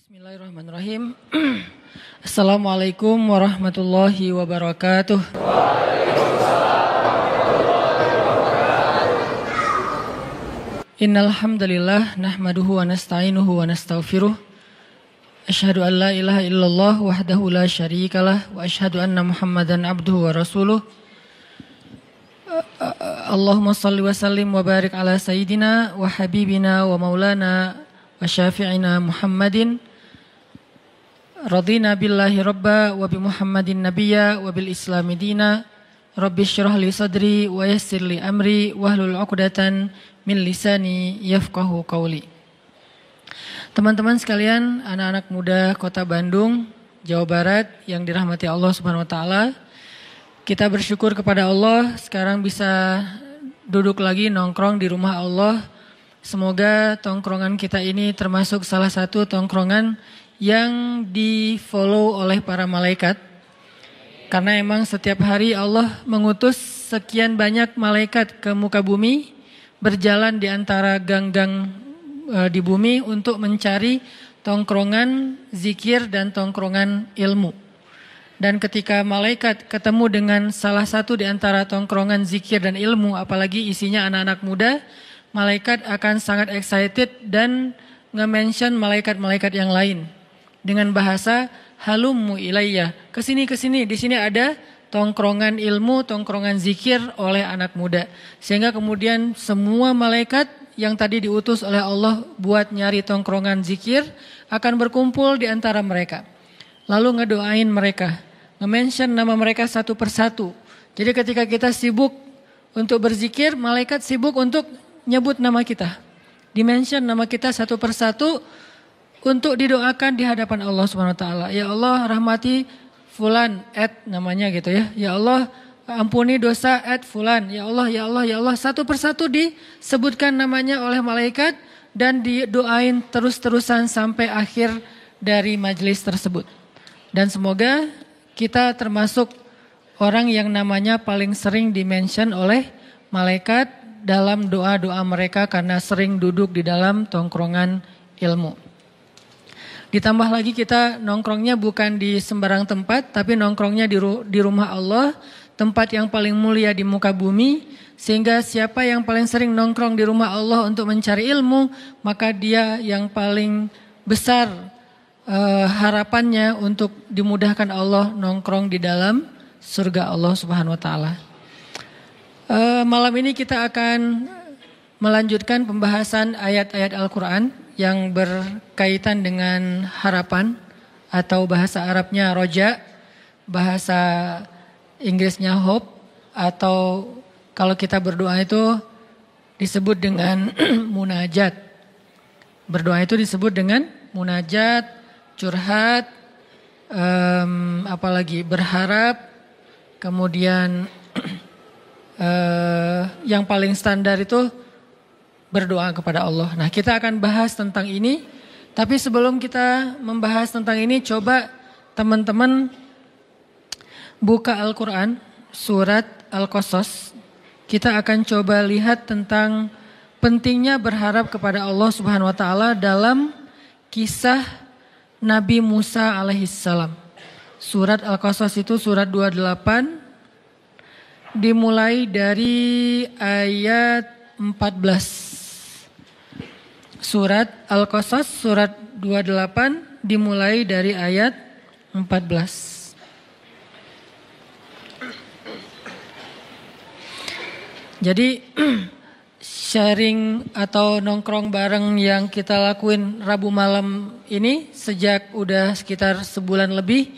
Bismillahirrahmanirrahim. Assalamualaikum warahmatullahi wabarakatuh. Innal hamdalillah nahmaduhu wa nasta'inuhu wa nastaghfiruh. Asyhadu an la ilaha illallah wahdahu la syarikalah wa asyhadu anna Muhammadan abduhu wa rasuluh. Allahumma shalli wa sallim wa barik ala sayyidina wa habibina wa maulana wa syafi'ina Muhammadin. Radina billahi rabba wa bi Muhammadin nabiyya wa bil islami dina. Rabbi syrah li sadri wa yassir li amri wahlul 'uqdatan min lisani yafqahu qawli. Teman-teman sekalian, anak-anak muda Kota Bandung, Jawa Barat yang dirahmati Allah Subhanahu wa taala. Kita bersyukur kepada Allah sekarang bisa duduk lagi nongkrong di rumah Allah. Semoga tongkrongan kita ini termasuk salah satu tongkrongan yang di-follow oleh para malaikat. Karena emang setiap hari Allah mengutus sekian banyak malaikat ke muka bumi, berjalan di antara gang-gang di bumi untuk mencari tongkrongan zikir dan tongkrongan ilmu. Dan ketika malaikat ketemu dengan salah satu di antara tongkrongan zikir dan ilmu, apalagi isinya anak-anak muda, malaikat akan sangat excited dan nge-mention malaikat-malaikat yang lain dengan bahasa halummu ilayya. Kesini, di sini ada tongkrongan ilmu, tongkrongan zikir oleh anak muda. Sehingga kemudian semua malaikat yang tadi diutus oleh Allah buat nyari tongkrongan zikir akan berkumpul di antara mereka. Lalu ngedoain mereka, nge-mention nama mereka satu persatu. Jadi ketika kita sibuk untuk berzikir, malaikat sibuk untuk nyebut nama kita. Di-mention nama kita satu persatu untuk didoakan di hadapan Allah Subhanahu wa taala. Ya Allah, rahmati fulan namanya gitu ya. Ya Allah, ampuni dosa fulan. Ya Allah, ya Allah, ya Allah. Satu persatu disebutkan namanya oleh malaikat dan didoain terus-terusan sampai akhir dari majelis tersebut. Dan semoga kita termasuk orang yang namanya paling sering di-mention oleh malaikat dalam doa-doa mereka karena sering duduk di dalam tongkrongan ilmu. Ditambah lagi kita nongkrongnya bukan di sembarang tempat, tapi nongkrongnya di rumah Allah, tempat yang paling mulia di muka bumi. Sehingga siapa yang paling sering nongkrong di rumah Allah untuk mencari ilmu, maka dia yang paling besar harapannya untuk dimudahkan Allah nongkrong di dalam surga Allah Subhanahu wa taala. Malam ini kita akan melanjutkan pembahasan ayat-ayat Al-Quran yang berkaitan dengan harapan atau bahasa Arabnya roja, bahasa Inggrisnya hope, atau kalau kita berdoa itu disebut dengan munajat. Berdoa itu disebut dengan munajat, curhat, apalagi berharap, kemudian yang paling standar itu berdoa kepada Allah. Nah, kita akan bahas tentang ini. Tapi sebelum kita membahas tentang ini, coba teman-teman buka Al-Quran, surat Al-Qasas. Kita akan coba lihat tentang pentingnya berharap kepada Allah Subhanahu wa taala dalam kisah Nabi Musa alaihissalam. Surat Al-Qasas itu surat 28, dimulai dari ayat 14. Surat Al-Qasas surat 28 dimulai dari ayat 14. Jadi sharing atau nongkrong bareng yang kita lakuin Rabu malam ini sejak udah sekitar sebulan lebih,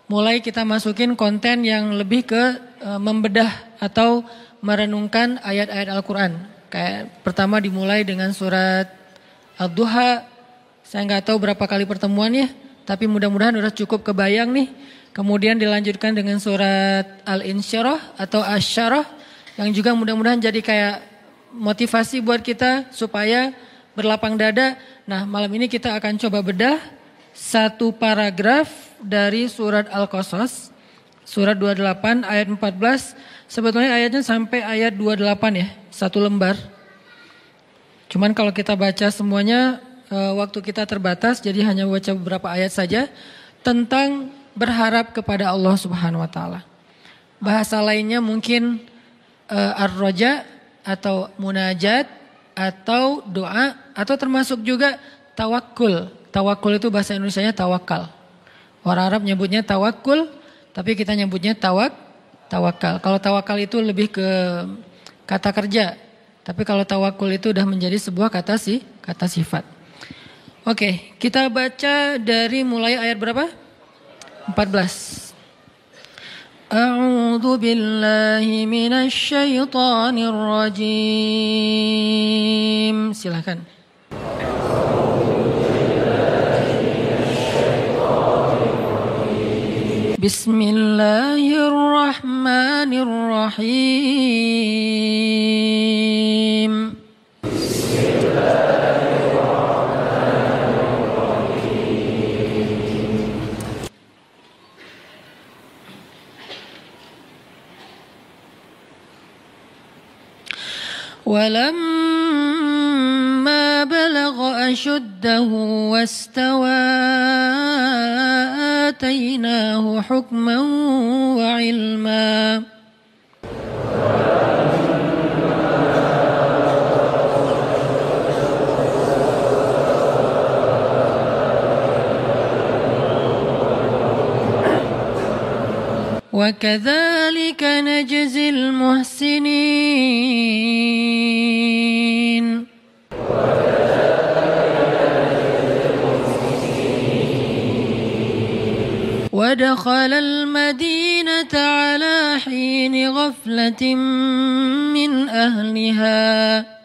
mulai kita masukin konten yang lebih ke membedah atau merenungkan ayat-ayat Al-Quran. Kayak pertama dimulai dengan surat Ad-Duha, saya nggak tahu berapa kali pertemuannya, tapi mudah-mudahan udah cukup kebayang nih. Kemudian dilanjutkan dengan surat Al-Insyirah atau Asy-Syarah, yang juga mudah-mudahan jadi kayak motivasi buat kita supaya berlapang dada. Nah, malam ini kita akan coba bedah satu paragraf dari surat Al-Qasas, surat 28 ayat 14. Sebetulnya ayatnya sampai ayat 28 ya, satu lembar. Cuman kalau kita baca semuanya waktu kita terbatas, jadi hanya baca beberapa ayat saja tentang berharap kepada Allah Subhanahu wa taala. Bahasa lainnya mungkin ar-raja atau munajat atau doa atau termasuk juga tawakul. Tawakul itu bahasa Indonesianya tawakal. Orang Arab nyebutnya tawakul, tapi kita nyebutnya tawakal. Kalau tawakal itu lebih ke kata kerja, tapi kalau tawakul itu udah menjadi sebuah kata sifat. Oke, kita baca dari mulai ayat berapa? 14. A'udzu billahi minasy syaithanir rajim. Silakan. Bismillahirrahmanirrahim. ولما بلغ أشده واستوى آتيناه حكما وعلما وكذلك نجزي المحسنين ودخل المدينة على حين غفلة من أهلها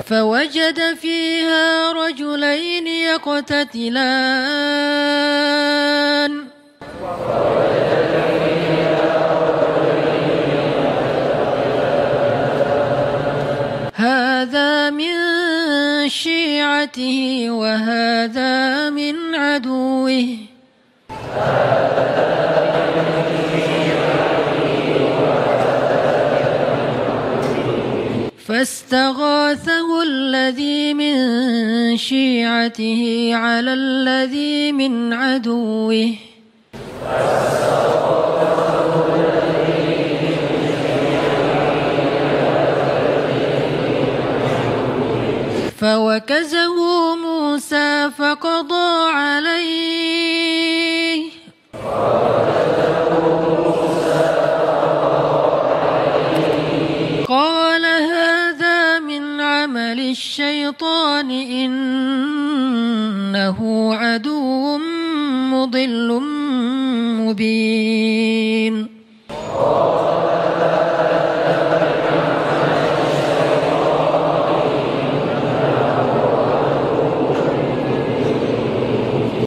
فوجد فيها رجلين يقتتلان هذا من شيعته وهذا من عدوه فاستغاثه الذي من شيعته على الذي من عدوه فوكزه موسى فقضى عليه قال هذا من عمل الشيطان إنه عدو مضل مبين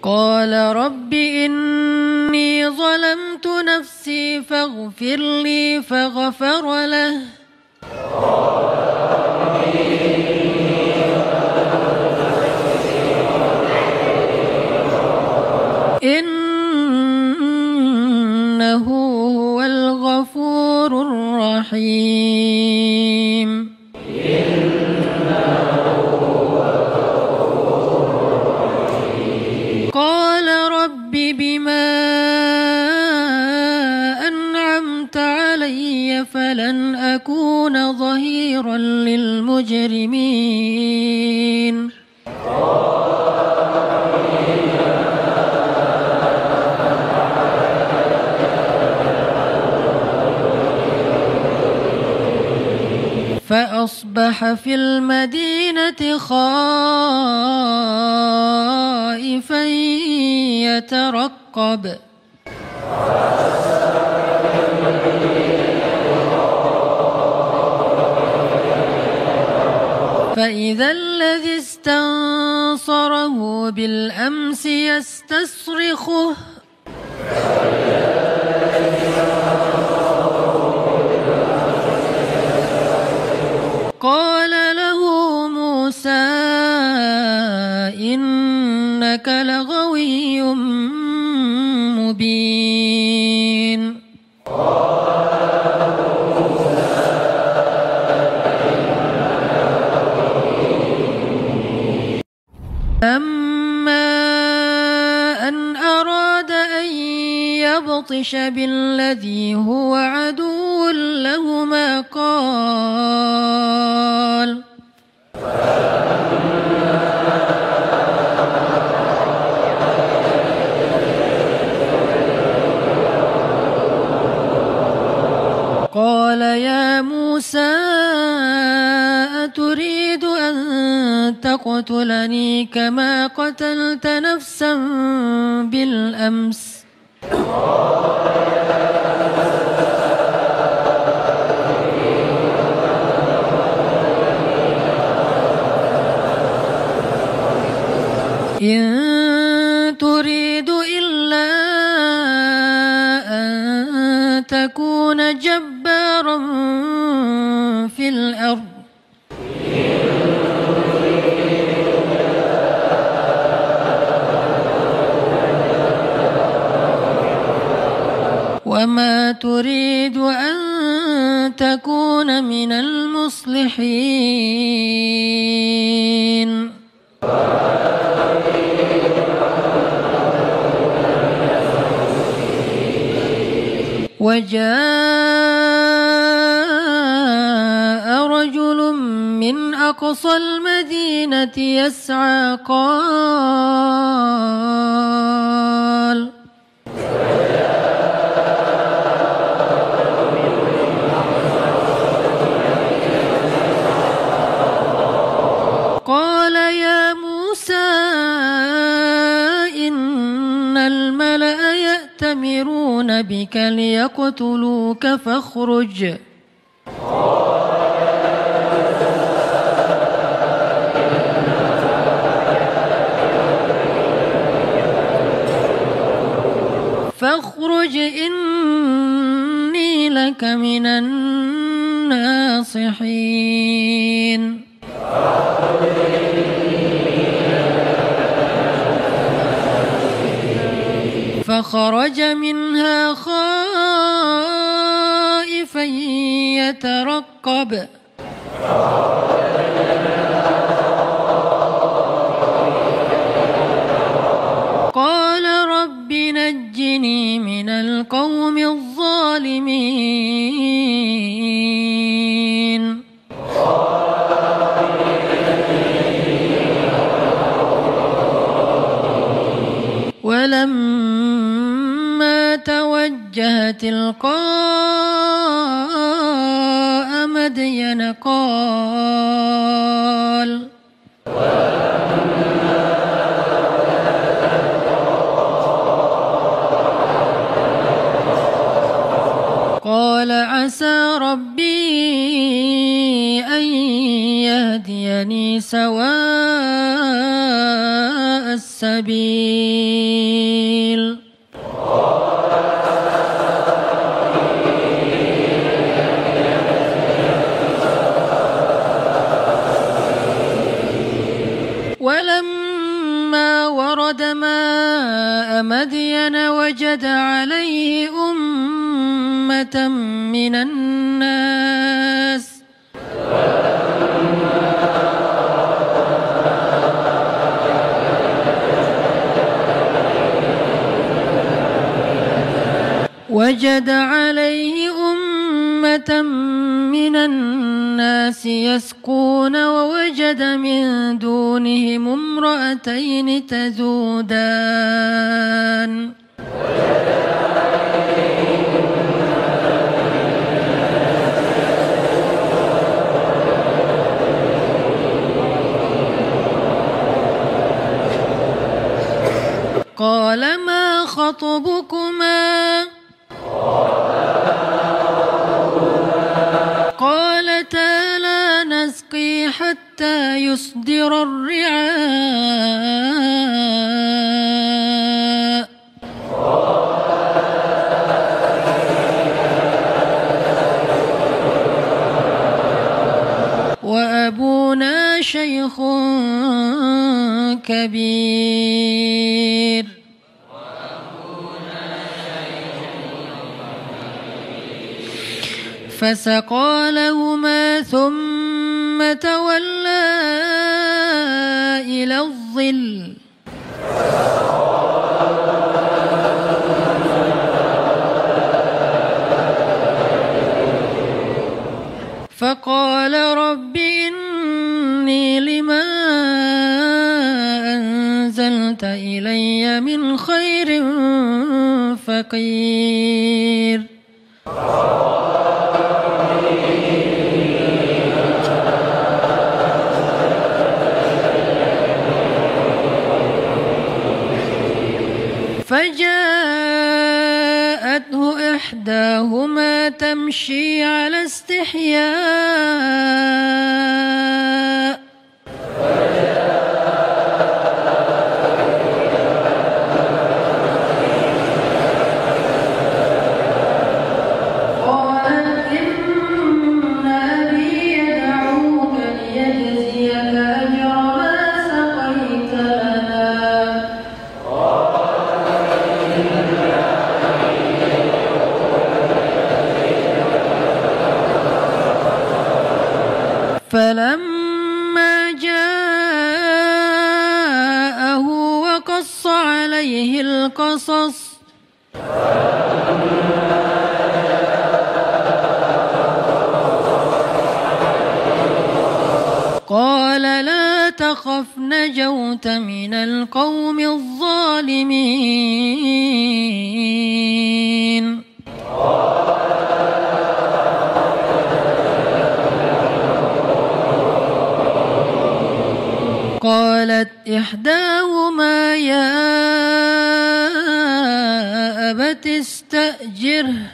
قال رب إني ظلمت نفسي فاغفر لي فغفر له إنه هو الغفور الرحيم قال رب بما أنعمت علي فلن أكون ظهيرا للمجرمين فأصبح في المدينة خائفا يترقب فإذا الذي استنصره بالأمس يستصرخه قال له موسى إنك لغوي مبين فعطش بالذي هو عدو لهما قال يا موسى أتريد أن تقتلني كما قتلت نفسا بالأمس إن تريد إلا أن تكون جبارا في الأرض وما تريد أن تكون من المصلحين وجاء رجل من أقصى المدينة يسعى قال يا موسى إن الملأ يأتمرون بك ليقتلوك فاخرج إني لك من الناصحين فخرج منها خائفا يترقب قال رب نجني من القوم الظالمين ولما توجه تلقاء مدين قال عسى ربي أن يهديني سواء السبيل ولما ورد ماء مدين وجد عليه أمة من الناس يسقون ووجد من دونهم امرأتين تذودان قال ما خطبكما قالتا لا نسقي حتى يصدر الرعاء وأبونا شيخ كبير فسقى لهما ثم تولى إلى الظل خير فقير. فجاءته إحداهما تمشي على استحياء قالت إن أبي يدعوك ليجزيك أجر ما سقيت لنا. فلما جاءه وقص عليه القصص قال لا تخف نجوت من القوم الظالمين. قالت إحداهما يا أبت استأجره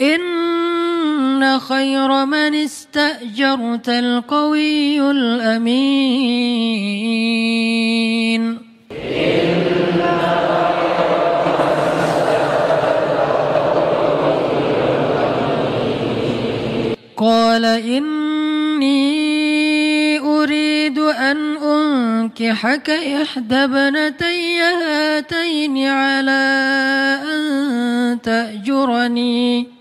إن خير من استأجرت القوي الأمين. قال إني أريد أن أنكحك إحدى ابنتي هاتين على أن تأجرني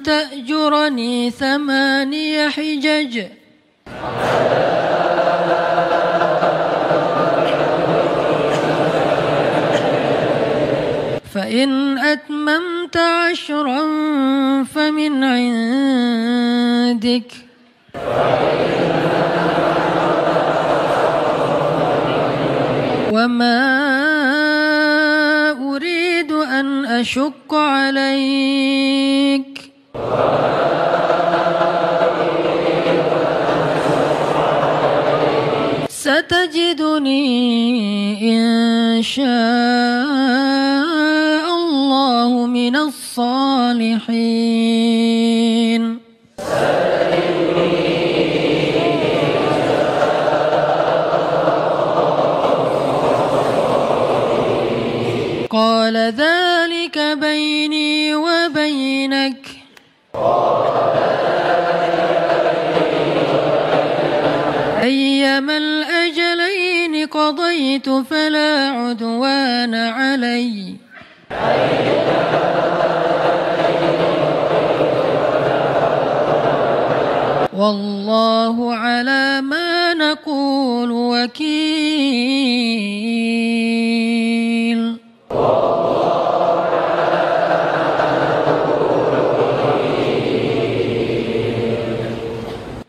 تأجرني 8 حجج فإن أتممت 10 فمن عندك وما أريد أن أشق عليك ستجدني إن شاء الله من الصالحين. قال ذلك بيني وبينك أيما الأجلين قضيت فلا عدوان علي والله على ما نقول وكيل.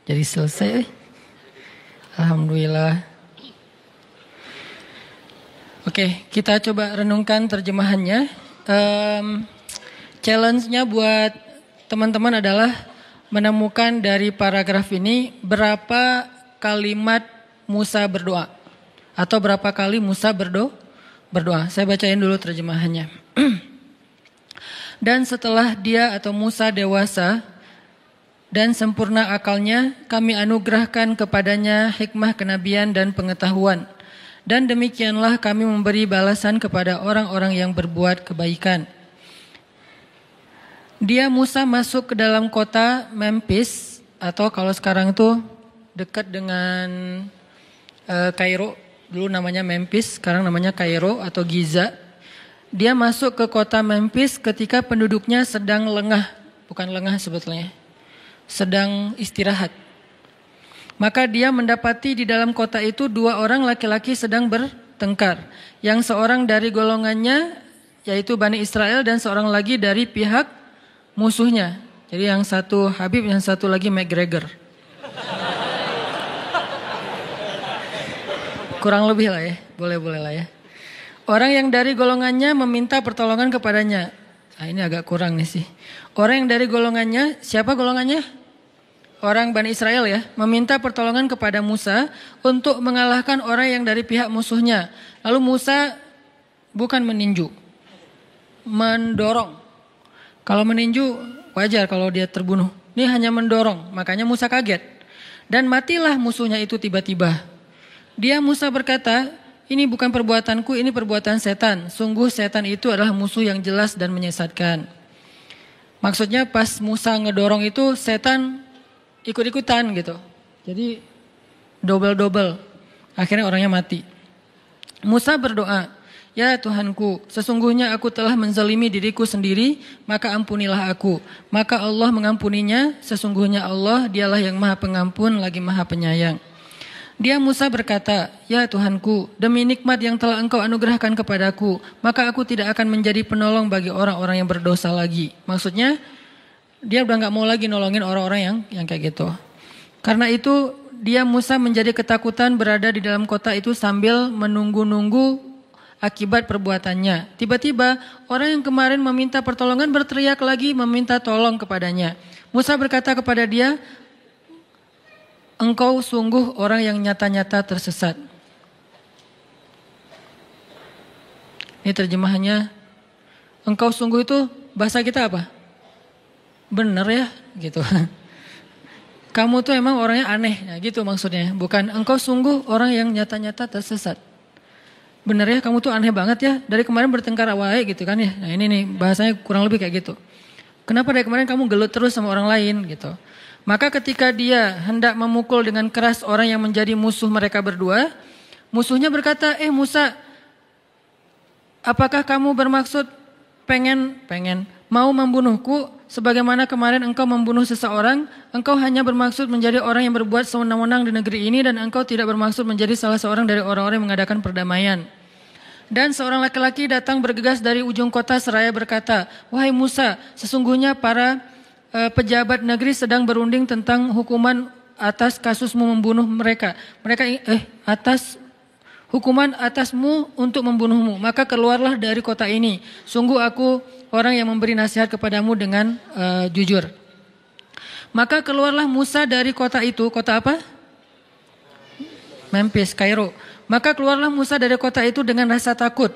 Jadi selesai. Alhamdulillah. Oke, kita coba renungkan terjemahannya. Challenge-nya buat teman-teman adalah menemukan dari paragraf ini berapa kalimat Musa berdoa atau berapa kali Musa berdoa. Saya bacain dulu terjemahannya. Dan setelah dia atau Musa dewasa dan sempurna akalnya, kami anugerahkan kepadanya hikmah kenabian dan pengetahuan. Dan demikianlah kami memberi balasan kepada orang-orang yang berbuat kebaikan. Dia Musa masuk ke dalam kota Memphis, atau kalau sekarang itu dekat dengan Kairo, dulu namanya Memphis, sekarang namanya Kairo atau Giza. Dia masuk ke kota Memphis ketika penduduknya sedang lengah, bukan lengah sebetulnya. sedang istirahat. Maka dia mendapati di dalam kota itu 2 orang laki-laki sedang bertengkar. Yang seorang dari golongannya yaitu Bani Israel dan seorang lagi dari pihak musuhnya. Jadi yang satu Habib, yang satu lagi McGregor. Kurang lebih lah ya, boleh-boleh lah ya. Orang yang dari golongannya meminta pertolongan kepadanya. Nah, ini agak kurang nih sih. Orang yang dari golongannya, siapa golongannya? Orang Bani Israel ya, meminta pertolongan kepada Musa untuk mengalahkan orang yang dari pihak musuhnya. Lalu Musa bukan meninju, mendorong. Kalau meninju wajar kalau dia terbunuh. Ini hanya mendorong, makanya Musa kaget. Dan matilah musuhnya itu tiba-tiba. Dia Musa berkata, ini bukan perbuatanku, ini perbuatan setan. Sungguh setan itu adalah musuh yang jelas dan menyesatkan. Maksudnya pas Musa ngedorong itu setan ikut-ikutan gitu. Jadi double-double. Akhirnya orangnya mati. Musa berdoa, ya Tuhanku, sesungguhnya aku telah menzalimi diriku sendiri, maka ampunilah aku. Maka Allah mengampuninya, sesungguhnya Allah dialah yang maha pengampun lagi maha penyayang. Dia Musa berkata, ya Tuhanku, demi nikmat yang telah engkau anugerahkan kepadaku, maka aku tidak akan menjadi penolong bagi orang-orang yang berdosa lagi. Maksudnya, dia udah gak mau lagi nolongin orang-orang yang kayak gitu. Karena itu dia Musa menjadi ketakutan berada di dalam kota itu sambil menunggu-nunggu akibat perbuatannya. Tiba-tiba orang yang kemarin meminta pertolongan berteriak lagi meminta tolong kepadanya. Musa berkata kepada dia, engkau sungguh orang yang nyata-nyata tersesat. Ini terjemahannya, engkau sungguh itu bahasa kita apa? Bener ya gitu. Kamu tuh emang orangnya aneh, nah, gitu maksudnya. Bukan engkau sungguh orang yang nyata-nyata tersesat. Bener ya, kamu tuh aneh banget ya. Dari kemarin bertengkar awal gitu kan ya. Nah ini nih bahasanya kurang lebih kayak gitu. Kenapa dari kemarin kamu gelut terus sama orang lain gitu. Maka ketika dia hendak memukul dengan keras orang yang menjadi musuh mereka berdua, musuhnya berkata, Musa, apakah kamu bermaksud pengen mau membunuhku sebagaimana kemarin engkau membunuh seseorang? Engkau hanya bermaksud menjadi orang yang berbuat sewenang-wenang di negeri ini dan engkau tidak bermaksud menjadi salah seorang dari orang-orang yang mengadakan perdamaian. Dan seorang laki-laki datang bergegas dari ujung kota seraya berkata, wahai Musa, sesungguhnya para pejabat negeri sedang berunding tentang hukuman atas kasusmu membunuh mereka. Hukuman atasmu untuk membunuhmu. Maka keluarlah dari kota ini. Sungguh aku orang yang memberi nasihat kepadamu dengan jujur. Maka keluarlah Musa dari kota itu. Kota apa? Memphis, Kairo. Maka keluarlah Musa dari kota itu dengan rasa takut.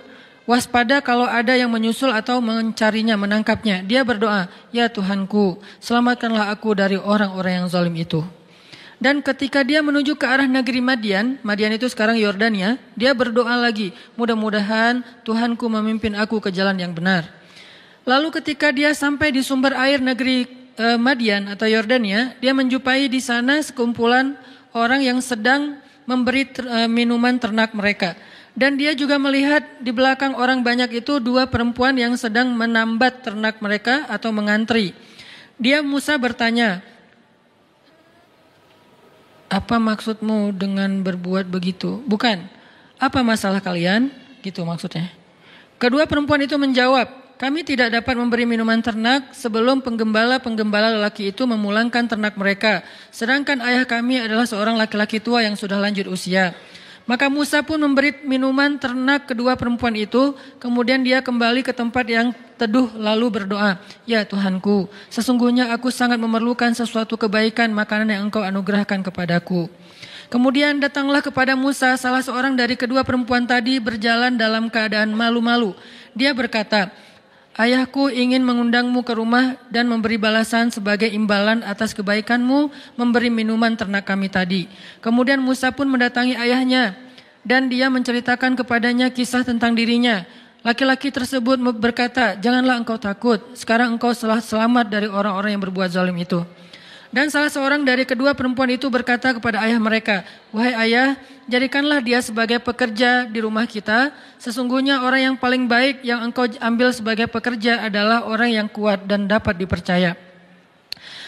Waspada kalau ada yang menyusul atau mencarinya, menangkapnya. Dia berdoa, ya Tuhanku, selamatkanlah aku dari orang-orang yang zalim itu. Dan ketika dia menuju ke arah negeri Madian itu sekarang Yordania, dia berdoa lagi, mudah-mudahan Tuhanku memimpin aku ke jalan yang benar. Lalu ketika dia sampai di sumber air negeri Madian atau Yordania, dia menjumpai di sana sekumpulan orang yang sedang memberi minuman ternak mereka. Dan dia juga melihat di belakang orang banyak itu 2 perempuan yang sedang menambat ternak mereka atau mengantri. Dia Musa bertanya, apa maksudmu dengan berbuat begitu? Bukan, apa masalah kalian? Gitu maksudnya. Kedua perempuan itu menjawab, kami tidak dapat memberi minuman ternak sebelum penggembala-penggembala lelaki itu memulangkan ternak mereka. Sedangkan ayah kami adalah seorang laki-laki tua yang sudah lanjut usia. Maka Musa pun memberi minuman ternak kedua perempuan itu. Kemudian dia kembali ke tempat yang teduh lalu berdoa. Ya Tuhanku, sesungguhnya aku sangat memerlukan sesuatu kebaikan makanan yang engkau anugerahkan kepadaku. Kemudian datanglah kepada Musa salah seorang dari kedua perempuan tadi berjalan dalam keadaan malu-malu. Dia berkata, ayahku ingin mengundangmu ke rumah dan memberi balasan sebagai imbalan atas kebaikanmu memberi minuman ternak kami tadi. Kemudian Musa pun mendatangi ayahnya dan dia menceritakan kepadanya kisah tentang dirinya. Laki-laki tersebut berkata, janganlah engkau takut, sekarang engkau telah selamat dari orang-orang yang berbuat zalim itu. Dan salah seorang dari kedua perempuan itu berkata kepada ayah mereka, wahai ayah, jadikanlah dia sebagai pekerja di rumah kita. Sesungguhnya orang yang paling baik yang engkau ambil sebagai pekerja adalah orang yang kuat dan dapat dipercaya.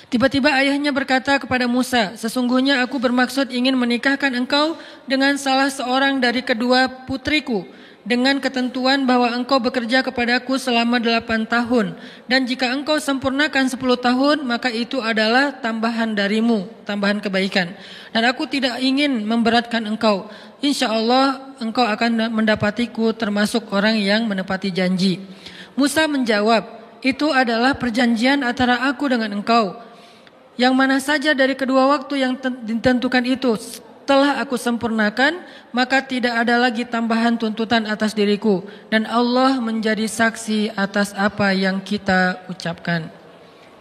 Tiba-tiba ayahnya berkata kepada Musa, sesungguhnya aku bermaksud ingin menikahkan engkau dengan salah seorang dari kedua putriku, dengan ketentuan bahwa engkau bekerja kepadaku selama 8 tahun. Dan jika engkau sempurnakan 10 tahun, maka itu adalah tambahan darimu, tambahan kebaikan. Dan aku tidak ingin memberatkan engkau. Insya Allah engkau akan mendapatiku termasuk orang yang menepati janji. Musa menjawab, itu adalah perjanjian antara aku dengan engkau. Yang mana saja dari kedua waktu yang ditentukan itu telah aku sempurnakan, maka tidak ada lagi tambahan tuntutan atas diriku. Dan Allah menjadi saksi atas apa yang kita ucapkan.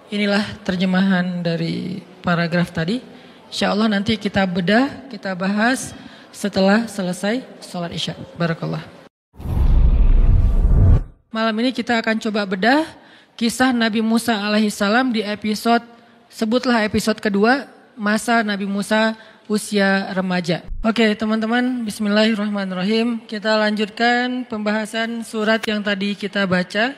Inilah terjemahan dari paragraf tadi. Insya Allah nanti kita bedah, kita bahas setelah selesai sholat isya. Barakallah. Malam ini kita akan coba bedah kisah Nabi Musa alaihissalam di episode, sebutlah episode kedua, masa Nabi Musa usia remaja. Oke teman-teman, bismillahirrahmanirrahim. Kita lanjutkan pembahasan surat yang tadi kita baca.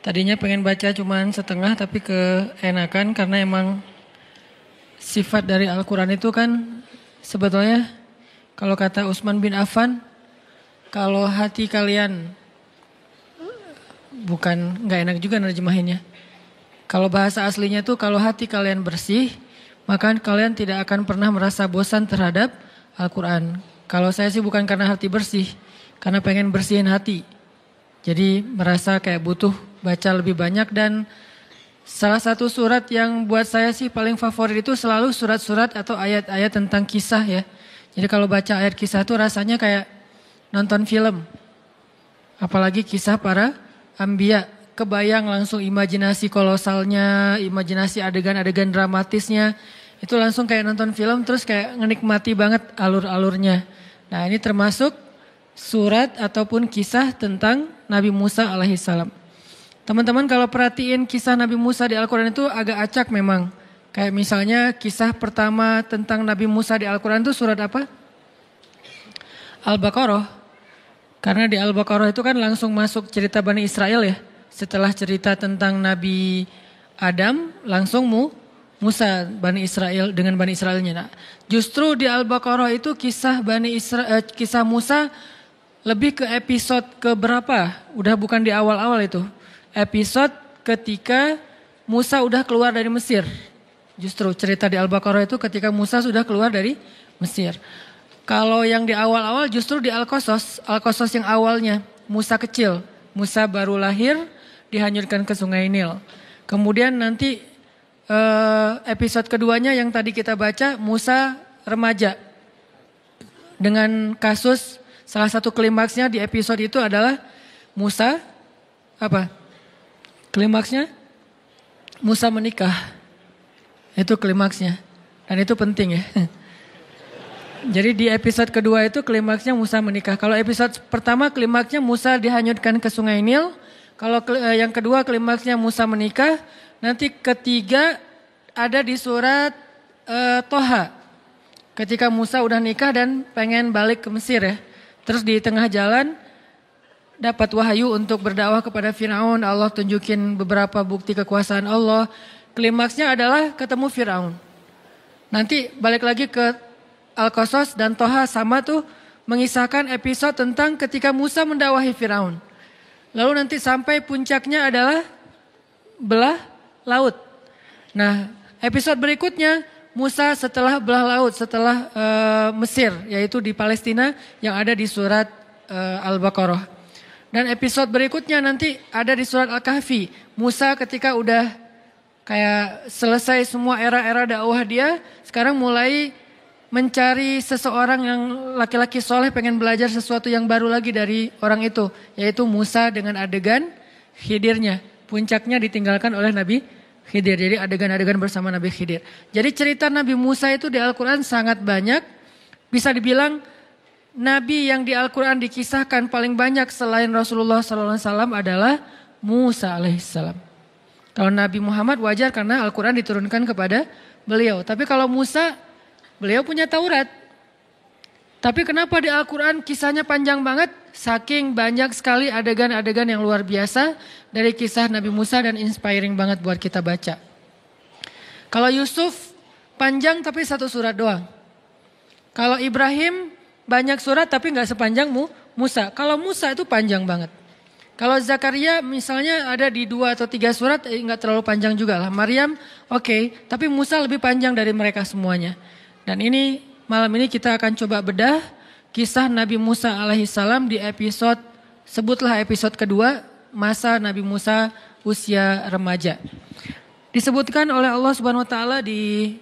Tadinya pengen baca cuman setengah tapi keenakan karena emang sifat dari Al-Quran itu kan sebetulnya kalau kata Utsman bin Affan, kalau hati kalian, bukan nggak enak juga nerjemahinnya. Kalau bahasa aslinya tuh kalau hati kalian bersih, maka kalian tidak akan pernah merasa bosan terhadap Al-Quran. Kalau saya sih bukan karena hati bersih, karena pengen bersihin hati. Jadi merasa kayak butuh baca lebih banyak, dan salah satu surat yang buat saya sih paling favorit itu selalu surat-surat atau ayat-ayat tentang kisah ya. Jadi kalau baca ayat kisah tuh rasanya kayak nonton film. Apalagi kisah para Ambiya, kebayang langsung imajinasi kolosalnya, imajinasi adegan-adegan dramatisnya. Itu langsung kayak nonton film, terus kayak menikmati banget alur-alurnya. Nah ini termasuk surat ataupun kisah tentang Nabi Musa alaihissalam. Teman-teman kalau perhatiin kisah Nabi Musa di Al-Quran itu agak acak memang. Kayak misalnya kisah pertama tentang Nabi Musa di Al-Quran itu surat apa? Al-Baqarah. Karena di Al-Baqarah itu kan langsung masuk cerita Bani Israel ya. Setelah cerita tentang Nabi Adam, langsung Musa Bani Israel dengan Bani Israelnya. Nah, justru di Al-Baqarah itu kisah kisah Musa lebih ke episode ke berapa? Udah bukan di awal-awal itu. Episode ketika Musa udah keluar dari Mesir. Justru cerita di Al-Baqarah itu ketika Musa sudah keluar dari Mesir. Kalau yang di awal-awal justru di Al-Qasas yang awalnya Musa kecil, Musa baru lahir dihanyutkan ke Sungai Nil. Kemudian nanti episode keduanya yang tadi kita baca Musa remaja. Dengan kasus salah satu klimaksnya di episode itu adalah Musa apa? Klimaksnya Musa menikah. Itu klimaksnya. Dan itu penting ya. Jadi di episode kedua itu klimaksnya Musa menikah. Kalau episode pertama klimaksnya Musa dihanyutkan ke Sungai Nil. Kalau yang kedua klimaksnya Musa menikah. Nanti ketiga ada di surat Toha. Ketika Musa udah nikah dan pengen balik ke Mesir ya. Terus di tengah jalan dapat wahyu untuk berdakwah kepada Firaun. Allah tunjukin beberapa bukti kekuasaan Allah. Klimaksnya adalah ketemu Firaun. Nanti balik lagi ke Al-Qasas dan Toha sama tuh mengisahkan episode tentang ketika Musa mendakwahi Firaun. Lalu nanti sampai puncaknya adalah belah laut. Nah episode berikutnya Musa setelah belah laut, setelah Mesir, yaitu di Palestina yang ada di surat Al-Baqarah. Dan episode berikutnya nanti ada di surat Al-Kahfi. Musa ketika udah kayak selesai semua era-era dakwah dia, sekarang mulai mencari seseorang yang laki-laki soleh pengen belajar sesuatu yang baru lagi dari orang itu. Yaitu Musa dengan adegan Khidirnya. Puncaknya ditinggalkan oleh Nabi Khidir. Jadi adegan-adegan bersama Nabi Khidir. Jadi cerita Nabi Musa itu di Al-Quran sangat banyak. Bisa dibilang Nabi yang di Al-Quran dikisahkan paling banyak selain Rasulullah SAW adalah Musa alaihissalam. Kalau Nabi Muhammad wajar karena Al-Quran diturunkan kepada beliau. Tapi kalau Musa, beliau punya Taurat. Tapi kenapa di Al-Quran kisahnya panjang banget? Saking banyak sekali adegan-adegan yang luar biasa dari kisah Nabi Musa dan inspiring banget buat kita baca. Kalau Yusuf panjang tapi satu surat doang. Kalau Ibrahim banyak surat tapi nggak sepanjang Musa. Kalau Musa itu panjang banget. Kalau Zakaria misalnya ada di 2 atau 3 surat nggak terlalu panjang juga lah. Maryam oke, tapi Musa lebih panjang dari mereka semuanya. Dan ini malam ini kita akan coba bedah kisah Nabi Musa alaihissalam di episode, sebutlah episode kedua, masa Nabi Musa usia remaja. Disebutkan oleh Allah Subhanahu wa taala di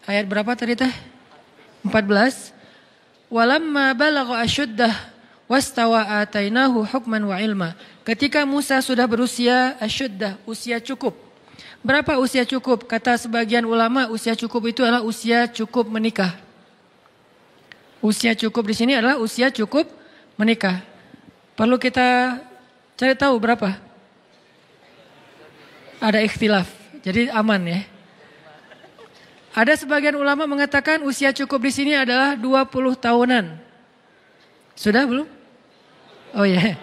ayat berapa tadi teh? 14. Walamma balagha asyuddah wastawa atainahu hukman wa ilma. Ketika Musa sudah berusia asyuddah, usia cukup. Berapa usia cukup? Kata sebagian ulama usia cukup itu adalah usia cukup menikah. Usia cukup di sini adalah usia cukup menikah. Perlu kita cari tahu berapa? Ada ikhtilaf, jadi aman ya. Ada sebagian ulama mengatakan usia cukup di sini adalah 20 tahunan. Sudah belum? Oh ya. Yeah.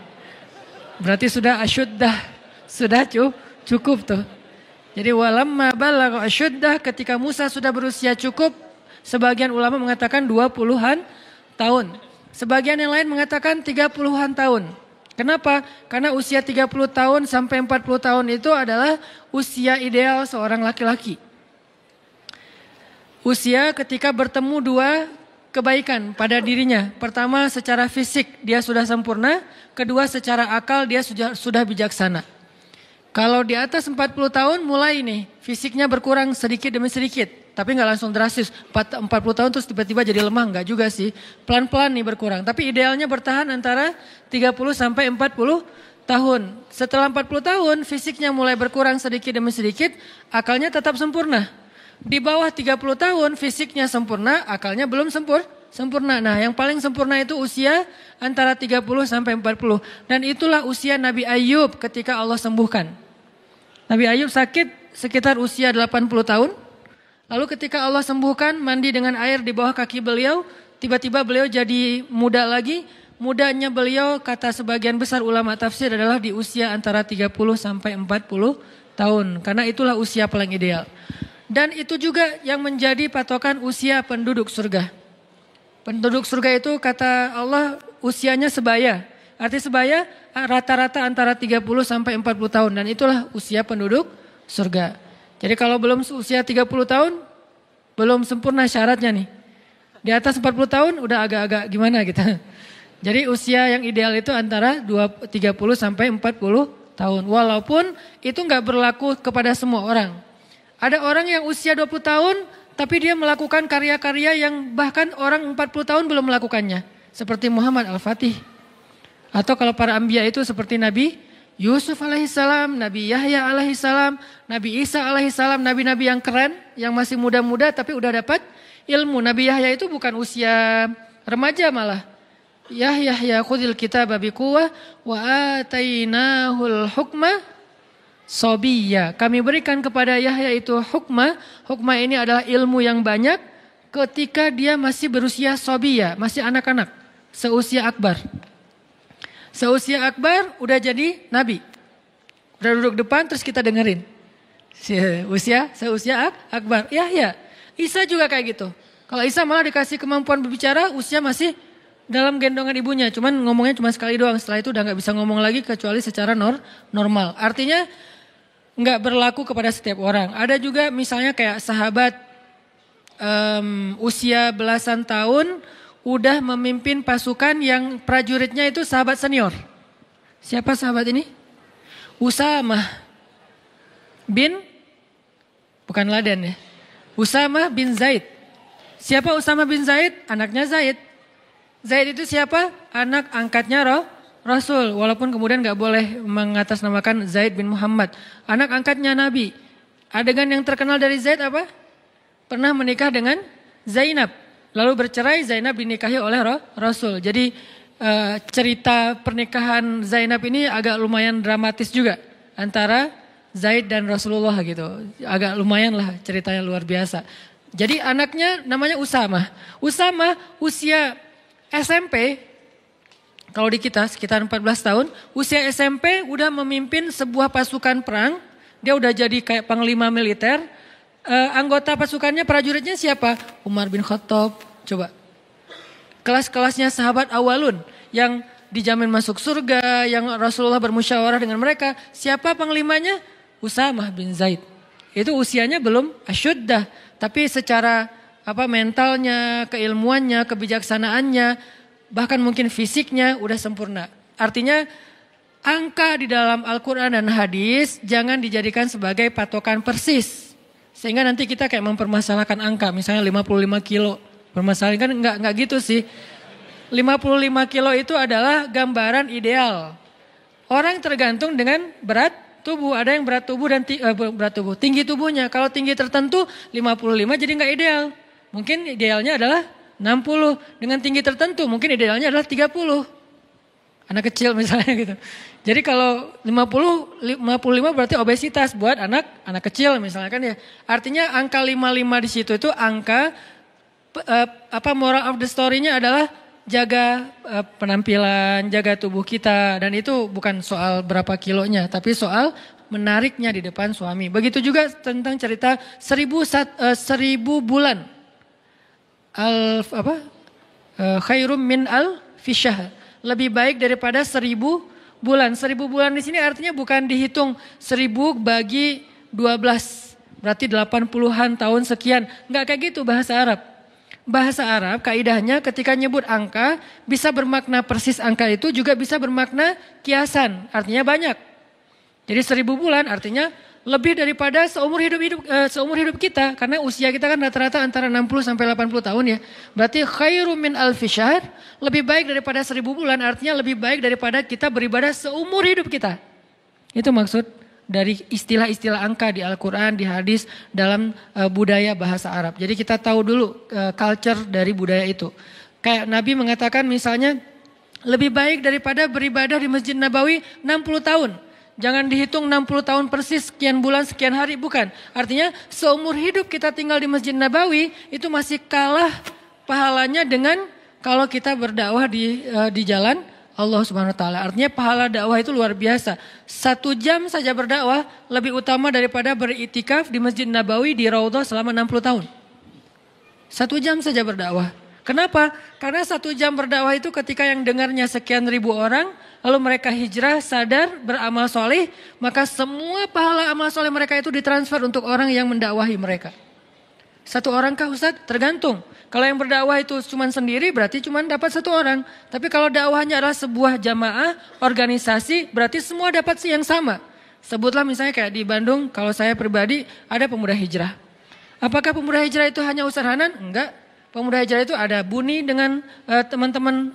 Berarti sudah asyuddah, sudah cukup tuh. Jadi walamma balagha asyuddah, ketika Musa sudah berusia cukup, sebagian ulama mengatakan 20-an tahun. Sebagian yang lain mengatakan 30-an tahun. Kenapa? Karena usia 30 tahun sampai 40 tahun itu adalah usia ideal seorang laki-laki. Usia ketika bertemu 2 kebaikan pada dirinya. Pertama secara fisik dia sudah sempurna, kedua secara akal dia sudah bijaksana. Kalau di atas 40 tahun mulai nih fisiknya berkurang sedikit demi sedikit. Tapi gak langsung drastis, 40 tahun terus tiba-tiba jadi lemah, enggak juga sih. Pelan-pelan nih berkurang, tapi idealnya bertahan antara 30 sampai 40 tahun. Setelah 40 tahun fisiknya mulai berkurang sedikit demi sedikit, akalnya tetap sempurna. Di bawah 30 tahun fisiknya sempurna, akalnya belum sempurna. Nah yang paling sempurna itu usia antara 30 sampai 40. Dan itulah usia Nabi Ayub ketika Allah sembuhkan. Nabi Ayub sakit sekitar usia 80 tahun. Lalu ketika Allah sembuhkan, mandi dengan air di bawah kaki beliau, tiba-tiba beliau jadi muda lagi. Mudanya beliau kata sebagian besar ulama tafsir adalah di usia antara 30 sampai 40 tahun. Karena itulah usia paling ideal. Dan itu juga yang menjadi patokan usia penduduk surga. Penduduk surga itu kata Allah usianya sebaya. Arti sebaya rata-rata antara 30 sampai 40 tahun. Dan itulah usia penduduk surga. Jadi kalau belum usia 30 tahun, belum sempurna syaratnya nih. Di atas 40 tahun udah agak-agak gimana gitu. Jadi usia yang ideal itu antara 30 sampai 40 tahun. Walaupun itu nggak berlaku kepada semua orang. Ada orang yang usia 20 tahun, tapi dia melakukan karya-karya yang bahkan orang 40 tahun belum melakukannya. Seperti Muhammad Al-Fatih. Atau kalau para anbiya itu seperti Nabi Yusuf alaihissalam, Nabi Yahya alaihissalam, Nabi Isa alaihissalam, nabi-nabi yang keren, yang masih muda-muda tapi udah dapat ilmu. Nabi Yahya itu bukan usia remaja malah. Yahya khudil kitaba biquwwah wa atainahul hukma sobiyya. Kami berikan kepada Yahya itu hukma. Hukma ini adalah ilmu yang banyak ketika dia masih berusia sobiyya, masih anak-anak, seusia akbar. Seusia akbar udah jadi nabi. Udah duduk depan terus kita dengerin. Seusia akbar. Yahya. Isa juga kayak gitu. Kalau Isa malah dikasih kemampuan berbicara usia masih dalam gendongan ibunya. Cuman ngomongnya cuma sekali doang. Setelah itu udah gak bisa ngomong lagi kecuali secara normal. Artinya gak berlaku kepada setiap orang. Ada juga misalnya kayak sahabat usia belasan tahun udah memimpin pasukan yang prajuritnya itu sahabat senior. Siapa sahabat ini? Usamah bin, bukan Laden ya. Usamah bin Zaid. Siapa Usamah bin Zaid? Anaknya Zaid. Zaid itu siapa? Anak angkatnya Rasul. Walaupun kemudian gak boleh mengatasnamakan Zaid bin Muhammad. Anak angkatnya Nabi. Adegan yang terkenal dari Zaid apa? Pernah menikah dengan Zainab. Lalu bercerai, Zainab dinikahi oleh Rasul. Jadi cerita pernikahan Zainab ini agak lumayan dramatis juga. Antara Zaid dan Rasulullah gitu. Agak lumayan lah ceritanya luar biasa. Jadi anaknya namanya Usamah. Usamah usia SMP, kalau di kita sekitar 14 tahun. Usia SMP udah memimpin sebuah pasukan perang. Dia udah jadi kayak panglima militer. anggota pasukannya, prajuritnya siapa? Umar bin Khattab. Coba. Kelas-kelasnya sahabat awalun yang dijamin masuk surga, yang Rasulullah bermusyawarah dengan mereka. Siapa panglimanya? Usamah bin Zaid. Itu usianya belum asyuddah, tapi secara mentalnya, keilmuannya, kebijaksanaannya, bahkan mungkin fisiknya udah sempurna. Artinya angka di dalam Al-Quran dan hadis jangan dijadikan sebagai patokan persis. Sehingga nanti kita kayak mempermasalahkan angka, misalnya 55 kilo. Permasalahan kan enggak gitu sih. 55 kilo itu adalah gambaran ideal. Orang tergantung dengan berat tubuh, ada yang berat tubuh dan tinggi tubuhnya. Kalau tinggi tertentu 55 jadi nggak ideal. Mungkin idealnya adalah 60. Dengan tinggi tertentu mungkin idealnya adalah 30. Anak kecil misalnya gitu. Jadi kalau 55 berarti obesitas buat anak kecil misalnya kan ya. Artinya angka 55 di situ itu angka moral of the story-nya adalah jaga penampilan, jaga tubuh kita. Dan itu bukan soal berapa kilonya, tapi soal menariknya di depan suami. Begitu juga tentang cerita 1000 bulan. Khairum min al-fisyahr. Lebih baik daripada 1000 bulan. 1000 bulan di sini artinya bukan dihitung 1000 bagi 12. Berarti 80-an tahun sekian. Enggak kayak gitu bahasa Arab. Bahasa Arab kaidahnya ketika nyebut angka bisa bermakna persis angka itu, juga bisa bermakna kiasan, artinya banyak. Jadi 1000 bulan artinya lebih daripada seumur hidup kita, karena usia kita kan rata-rata antara 60 sampai 80 tahun ya. Berarti khairum min alfi syahr, lebih baik daripada 1000 bulan, artinya lebih baik daripada kita beribadah seumur hidup kita. Itu maksud dari istilah-istilah angka di Al-Quran, di hadis, dalam budaya bahasa Arab. Jadi kita tahu dulu culture dari budaya itu. Kayak Nabi mengatakan misalnya, lebih baik daripada beribadah di Masjid Nabawi 60 tahun. Jangan dihitung 60 tahun persis, sekian bulan, sekian hari, bukan. Artinya seumur hidup kita tinggal di Masjid Nabawi, itu masih kalah pahalanya dengan kalau kita berdakwah di jalan Allah Subhanahu wa taala. Artinya pahala dakwah itu luar biasa. 1 jam saja berdakwah lebih utama daripada beritikaf di Masjid Nabawi di Raudhah selama 60 tahun. 1 jam saja berdakwah. Kenapa? Karena 1 jam berdakwah itu ketika yang dengarnya sekian ribu orang, lalu mereka hijrah, sadar, beramal soleh, maka semua pahala amal soleh mereka itu ditransfer untuk orang yang mendakwahi mereka. 1 orang kah Ustaz? Tergantung. Kalau yang berdakwah itu cuma sendiri berarti cuma dapat 1 orang. Tapi kalau dakwahnya adalah sebuah jamaah, organisasi, berarti semua dapat yang sama. Sebutlah misalnya kayak di Bandung, kalau saya pribadi ada pemuda hijrah. Apakah pemuda hijrah itu hanya Ustaz Hanan? Enggak. Pemuda hijrah itu ada Buni dengan teman-teman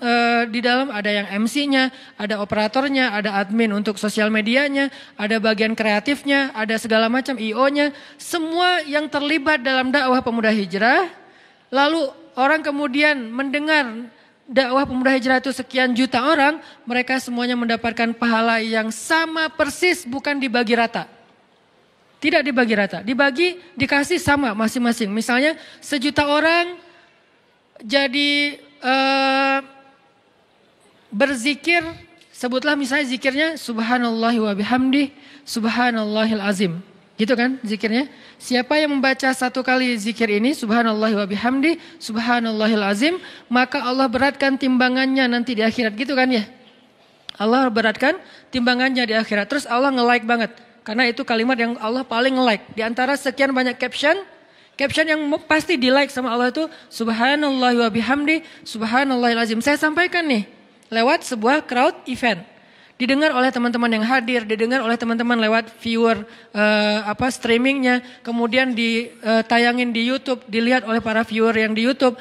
di dalam, ada yang MC-nya, ada operatornya, ada admin untuk sosial medianya, ada bagian kreatifnya, ada segala macam IO-nya. Semua yang terlibat dalam dakwah pemuda hijrah. Lalu orang kemudian mendengar dakwah pemuda hijrah itu sekian juta orang, mereka semuanya mendapatkan pahala yang sama persis, bukan dibagi rata. Tidak dibagi rata, dikasih sama masing-masing. Misalnya 1 juta orang jadi berzikir, sebutlah misalnya zikirnya subhanallahi wa bihamdi, subhanallahil azim. Gitu kan zikirnya. Siapa yang membaca 1 kali zikir ini, subhanallahi wa bihamdi, subhanallahil azim, maka Allah beratkan timbangannya nanti di akhirat. Gitu kan ya. Allah beratkan timbangannya di akhirat. Terus Allah nge-like banget. Karena itu kalimat yang Allah paling nge-like. Di antara sekian banyak caption yang pasti di-like sama Allah itu subhanallahi wa bihamdi, subhanallahil azim. Saya sampaikan nih lewat sebuah crowd event. Didengar oleh teman-teman yang hadir, didengar oleh teman-teman lewat viewer streamingnya, kemudian ditayangin di YouTube, dilihat oleh para viewer yang di YouTube.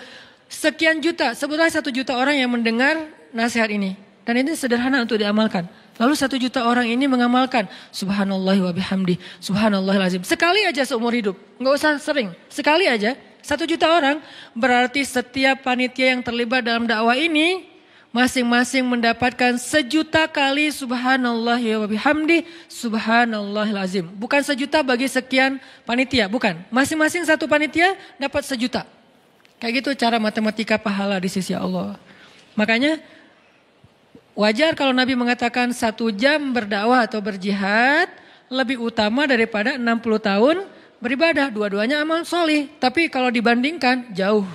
Sekian juta, sebutlah 1 juta orang yang mendengar nasihat ini. Dan ini sederhana untuk diamalkan. Lalu 1 juta orang ini mengamalkan subhanallah wa bihamdi, subhanallahil azim. Sekali aja seumur hidup, nggak usah sering. Sekali aja, 1 juta orang, berarti setiap panitia yang terlibat dalam dakwah ini masing-masing mendapatkan 1 juta kali subhanallah wa bihamdi, subhanallahil azim. Bukan 1 juta bagi sekian panitia, bukan. Masing-masing satu panitia dapat 1 juta. Kayak gitu cara matematika pahala di sisi Allah. Makanya wajar kalau Nabi mengatakan 1 jam berdakwah atau berjihad lebih utama daripada 60 tahun beribadah, dua-duanya amal solih. Tapi kalau dibandingkan jauh.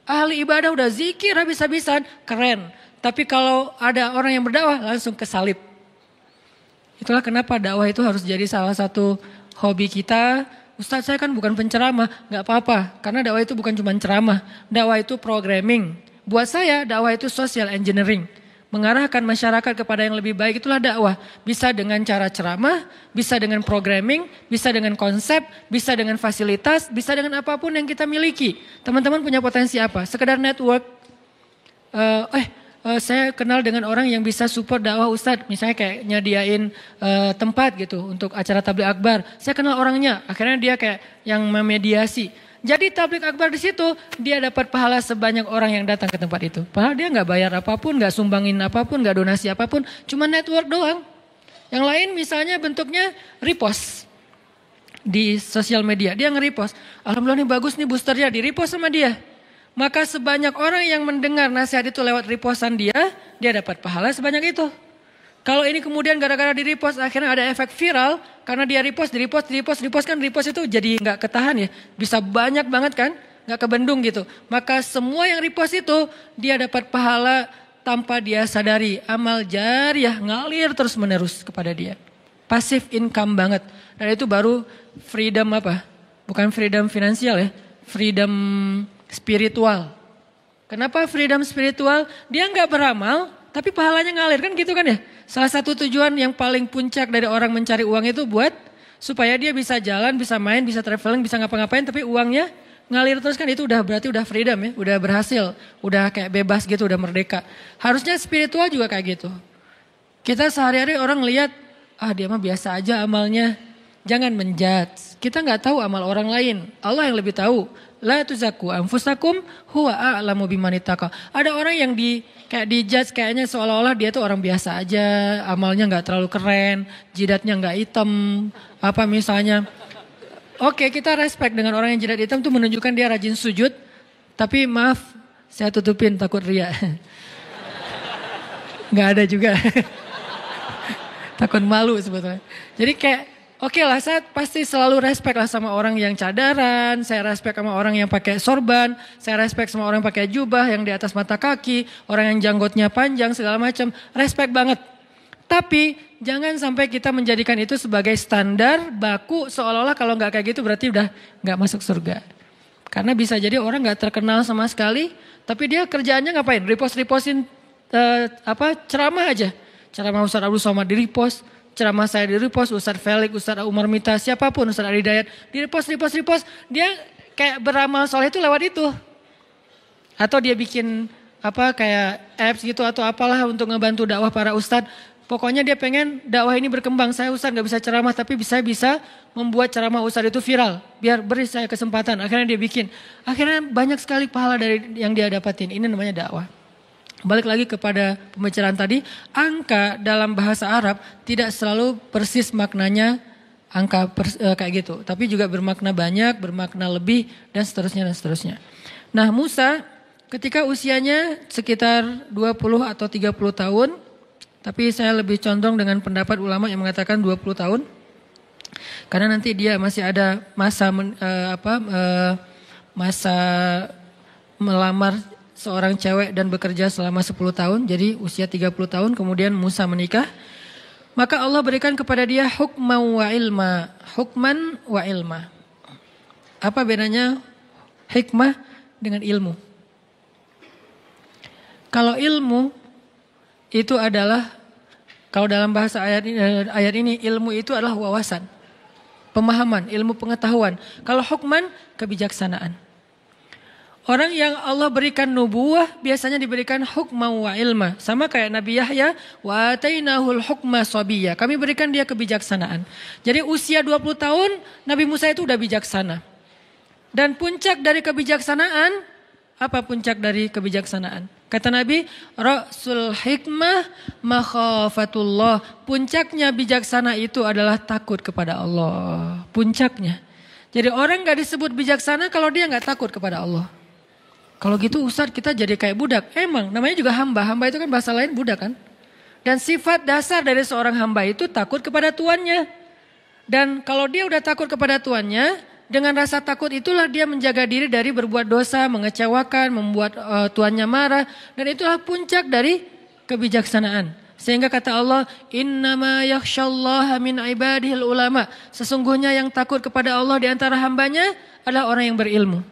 Ahli ibadah udah zikir habis-habisan, keren. Tapi kalau ada orang yang berdakwah langsung kesalib. Itulah kenapa dakwah itu harus jadi salah satu hobi kita. Ustadz saya kan bukan penceramah, gak apa-apa. Karena dakwah itu bukan cuma ceramah, dakwah itu programming. Buat saya dakwah itu social engineering. Mengarahkan masyarakat kepada yang lebih baik, itulah dakwah. Bisa dengan cara ceramah, bisa dengan programming, bisa dengan konsep, bisa dengan fasilitas, bisa dengan apapun yang kita miliki. Teman-teman punya potensi apa? Sekedar network. Saya kenal dengan orang yang bisa support dakwah Ustadz. Misalnya kayak nyadiain tempat gitu untuk acara tabligh akbar. Saya kenal orangnya, akhirnya dia kayak yang memediasi. Jadi tabligh akbar di situ dia dapat pahala sebanyak orang yang datang ke tempat itu. Padahal dia nggak bayar apapun, nggak sumbangin apapun, nggak donasi apapun, cuma network doang. Yang lain misalnya bentuknya repost di sosial media, dia nge-repost. Alhamdulillah nih bagus nih boosternya, di-repost sama dia. Maka sebanyak orang yang mendengar nasihat itu lewat repostan dia dapat pahala sebanyak itu. Kalau ini kemudian gara-gara di repost akhirnya ada efek viral karena dia repost kan repost itu jadi nggak ketahan ya, bisa banyak banget kan, nggak kebendung gitu. Maka semua yang repost itu dia dapat pahala tanpa dia sadari, amal jariah ngalir terus menerus kepada dia, passive income banget. Dan itu baru freedom apa? Bukan freedom finansial ya, freedom spiritual. Kenapa freedom spiritual? Dia nggak beramal, tapi pahalanya ngalir kan gitu kan ya. Salah satu tujuan yang paling puncak dari orang mencari uang itu buat supaya dia bisa jalan, bisa main, bisa traveling, bisa ngapa-ngapain, tapi uangnya ngalir terus kan, itu udah berarti udah freedom ya, udah berhasil, udah kayak bebas gitu, udah merdeka. Harusnya spiritual juga kayak gitu. Kita sehari-hari orang lihat, dia mah biasa aja amalnya. Jangan menjudge. Kita nggak tahu amal orang lain. Allah yang lebih tahu. La tuzaku anfusakum huwa a'lamu biman ittaqa. Ada orang yang kayak dijudge kayaknya seolah-olah dia tuh orang biasa aja, amalnya nggak terlalu keren, jidatnya nggak hitam, apa misalnya. Oke, kita respect dengan orang yang jidat hitam tuh menunjukkan dia rajin sujud. Tapi maaf, saya tutupin takut ria. Nggak ada juga. Takut malu sebetulnya. Jadi kayak oke lah, saya pasti selalu respect lah sama orang yang cadaran, saya respect sama orang yang pakai sorban, saya respect sama orang yang pakai jubah yang di atas mata kaki, orang yang janggutnya panjang segala macam, respect banget. Tapi jangan sampai kita menjadikan itu sebagai standar baku seolah-olah kalau nggak kayak gitu berarti udah nggak masuk surga. Karena bisa jadi orang nggak terkenal sama sekali, tapi dia kerjaannya ngapain? Repostin ceramah aja, ceramah Ustadz Abdul Somad di repost. Ceramah saya di repost, Ustadz Felix, Ustadz Umar Mita, siapapun, Ustadz Ari Dayat, di repost. Dia kayak beramal soleh itu lewat itu. Atau dia bikin kayak apps gitu atau apalah untuk ngebantu dakwah para ustadz. Pokoknya dia pengen dakwah ini berkembang. Saya ustadz gak bisa ceramah tapi bisa membuat ceramah ustadz itu viral. Biar beri saya kesempatan. Akhirnya dia bikin. Akhirnya banyak sekali pahala dari yang dia dapatin. Ini namanya dakwah. Balik lagi kepada pembicaraan tadi, angka dalam bahasa Arab tidak selalu persis maknanya angka kayak gitu. Tapi juga bermakna banyak, bermakna lebih, dan seterusnya. Nah Musa ketika usianya sekitar 20 atau 30 tahun, tapi saya lebih condong dengan pendapat ulama yang mengatakan 20 tahun. Karena nanti dia masih ada masa melamar seorang cewek dan bekerja selama 10 tahun, jadi usia 30 tahun, kemudian Musa menikah. Maka Allah berikan kepada dia hukman wa ilma. Apa bedanya hikmah dengan ilmu? Kalau ilmu itu adalah, kalau dalam bahasa ayat ini ilmu itu adalah wawasan, pemahaman, ilmu pengetahuan. Kalau hukman, kebijaksanaan. Orang yang Allah berikan nubuwah biasanya diberikan hukma wa ilma. Sama kayak Nabi Yahya, wa atainahul hukma sabiyya. Kami berikan dia kebijaksanaan. Jadi usia 20 tahun Nabi Musa itu udah bijaksana. Dan puncak dari kebijaksanaan, apa puncak dari kebijaksanaan? Kata Nabi, Rasul hikmah makhafatullah. Puncaknya bijaksana itu adalah takut kepada Allah. Puncaknya. Jadi orang gak disebut bijaksana kalau dia gak takut kepada Allah. Kalau gitu Ustadz kita jadi kayak budak. Emang namanya juga hamba. Hamba itu kan bahasa lain budak kan. Dan sifat dasar dari seorang hamba itu takut kepada tuannya. Dan kalau dia udah takut kepada tuannya, Dengan rasa takut itulah dia menjaga diri dari berbuat dosa, mengecewakan, membuat tuannya marah. Dan itulah puncak dari kebijaksanaan. Sehingga kata Allah, innama yakhsyallaha min ibadihil ulama. Sesungguhnya yang takut kepada Allah di antara hambanya adalah orang yang berilmu.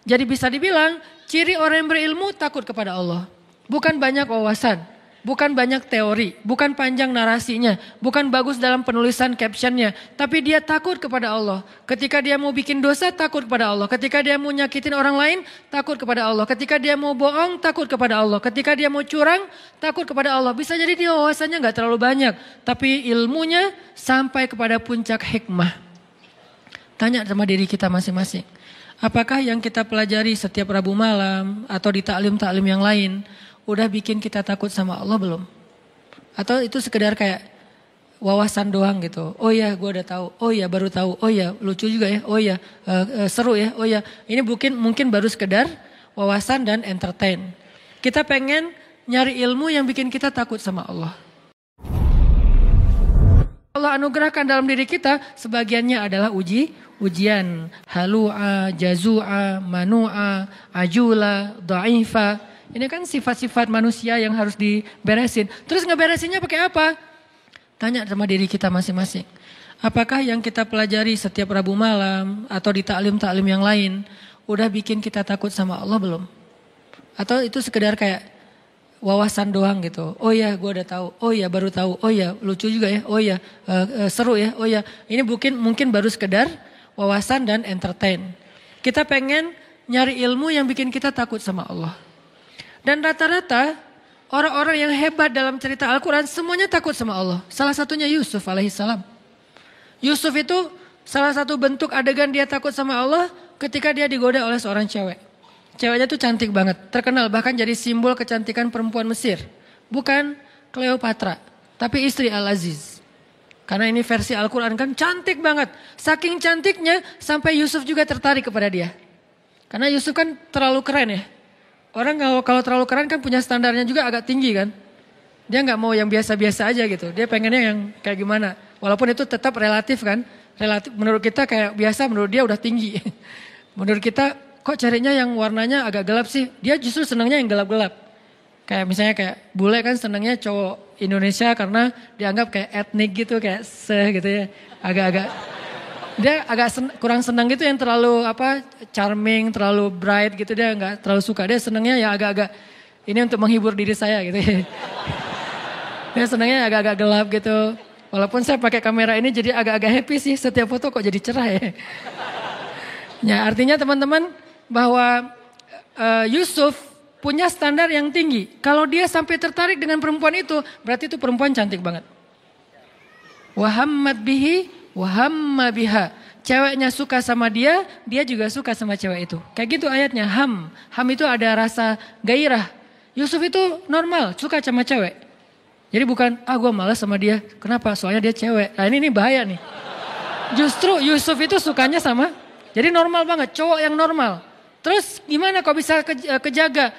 Jadi bisa dibilang, ciri orang yang berilmu takut kepada Allah. Bukan banyak wawasan, bukan banyak teori, bukan panjang narasinya, bukan bagus dalam penulisan captionnya. Tapi dia takut kepada Allah. Ketika dia mau bikin dosa, takut kepada Allah. Ketika dia mau nyakitin orang lain, takut kepada Allah. Ketika dia mau bohong, takut kepada Allah. Ketika dia mau curang, takut kepada Allah. Bisa jadi dia wawasannya gak terlalu banyak, tapi ilmunya sampai kepada puncak hikmah. Tanya sama diri kita masing-masing. Apakah yang kita pelajari setiap Rabu malam atau di taklim-taklim yang lain udah bikin kita takut sama Allah belum? Atau itu sekedar kayak wawasan doang gitu. Oh ya, gue udah tahu. Oh ya, baru tahu. Oh ya, lucu juga ya. Oh ya, seru ya. Oh ya, ini mungkin baru sekedar wawasan dan entertain. Kita pengen nyari ilmu yang bikin kita takut sama Allah. Allah anugerahkan dalam diri kita, sebagiannya adalah ujian. Halu'a, jazu'a, manu'a, ajula, dha'ifa. Ini kan sifat-sifat manusia yang harus diberesin. Terus ngeberesinnya pakai apa? Tanya sama diri kita masing-masing. Apakah yang kita pelajari setiap Rabu malam atau di taklim-taklim yang lain udah bikin kita takut sama Allah belum? Atau itu sekedar kayak wawasan doang gitu. Oh ya, gue udah tahu. Oh ya, baru tahu. Oh ya, lucu juga ya. Oh ya, seru ya. Oh ya, ini mungkin baru sekedar wawasan dan entertain. Kita pengen nyari ilmu yang bikin kita takut sama Allah. Dan rata-rata orang-orang yang hebat dalam cerita Al-Quran semuanya takut sama Allah. Salah satunya Yusuf alaihissalam. Yusuf itu salah satu bentuk adegan dia takut sama Allah ketika dia digoda oleh seorang cewek. Ceweknya tuh cantik banget, terkenal bahkan jadi simbol kecantikan perempuan Mesir. Bukan Cleopatra, tapi istri Al-Aziz. Karena ini versi Al-Quran kan cantik banget. Saking cantiknya sampai Yusuf juga tertarik kepada dia. Karena Yusuf kan terlalu keren ya. Orang kalau terlalu keren kan punya standarnya juga agak tinggi kan. Dia gak mau yang biasa-biasa aja gitu. Dia pengennya yang kayak gimana. Walaupun itu tetap relatif kan. Relatif menurut kita kayak biasa, menurut dia udah tinggi. Menurut kita kok carinya yang warnanya agak gelap sih. Dia justru senangnya yang gelap-gelap. Kayak misalnya kayak bule kan senangnya cowok Indonesia karena dianggap kayak etnik gitu. Kayak gitu ya. Agak-agak. Dia kurang senang gitu yang terlalu charming, terlalu bright gitu, dia nggak terlalu suka. Dia senangnya ya agak-agak ini untuk menghibur diri saya gitu. Dia senangnya agak-agak gelap gitu. Walaupun saya pakai kamera ini jadi agak-agak happy sih, setiap foto kok jadi cerah ya. Ya artinya teman-teman bahwa Yusuf punya standar yang tinggi. Kalau dia sampai tertarik dengan perempuan itu, berarti itu perempuan cantik banget. Wahammad bihi wahamma biha. Ceweknya suka sama dia, dia juga suka sama cewek itu. Kayak gitu ayatnya, ham. Ham itu ada rasa gairah. Yusuf itu normal, suka sama cewek. Jadi bukan, gue malas sama dia. Kenapa? Soalnya dia cewek. Nah ini bahaya nih. Justru Yusuf itu sukanya sama, jadi normal banget, cowok yang normal. Terus gimana kok bisa kejaga?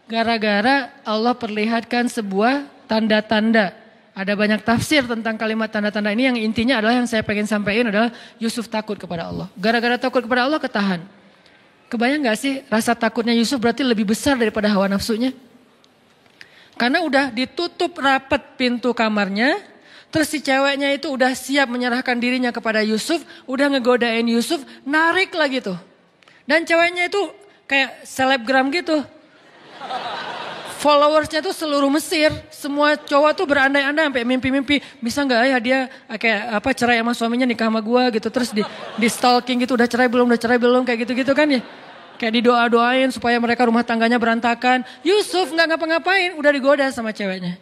Gara-gara Allah perlihatkan sebuah tanda-tanda. Ada banyak tafsir tentang kalimat tanda-tanda ini, yang intinya adalah yang saya pengen sampaikan adalah Yusuf takut kepada Allah. Gara-gara takut kepada Allah ketahan. Kebayang gak sih rasa takutnya Yusuf berarti lebih besar daripada hawa nafsunya? Karena udah ditutup rapat pintu kamarnya, terus si ceweknya itu udah siap menyerahkan dirinya kepada Yusuf, udah ngegodain Yusuf, narik lagi tuh. Dan ceweknya itu kayak selebgram gitu. Followersnya tuh seluruh Mesir, semua cowok tuh berandai-andai sampai mimpi-mimpi, bisa nggak ya dia kayak cerai sama suaminya nikah sama gua gitu, terus di stalking gitu, udah cerai belum kayak gitu-gitu kan ya. Kayak didoa-doain supaya mereka rumah tangganya berantakan. Yusuf nggak ngapa-ngapain, udah digoda sama ceweknya.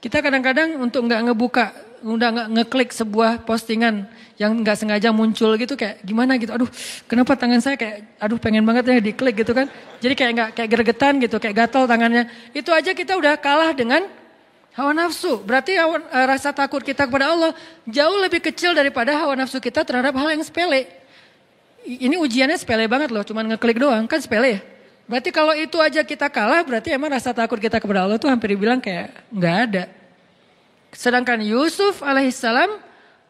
Kita kadang-kadang untuk nggak ngebuka, udah nggak ngeklik sebuah postingan yang nggak sengaja muncul gitu, kayak gimana gitu. Aduh, kenapa tangan saya kayak, pengen banget ya diklik gitu kan. Jadi kayak gregetan gitu, kayak gatal tangannya. Itu aja kita udah kalah dengan hawa nafsu. Berarti rasa takut kita kepada Allah jauh lebih kecil daripada hawa nafsu kita terhadap hal yang sepele. Ini ujiannya sepele banget loh, cuman ngeklik doang, kan sepele ya. Berarti kalau itu aja kita kalah, berarti emang rasa takut kita kepada Allah tuh hampir dibilang kayak nggak ada. Sedangkan Yusuf alaihissalam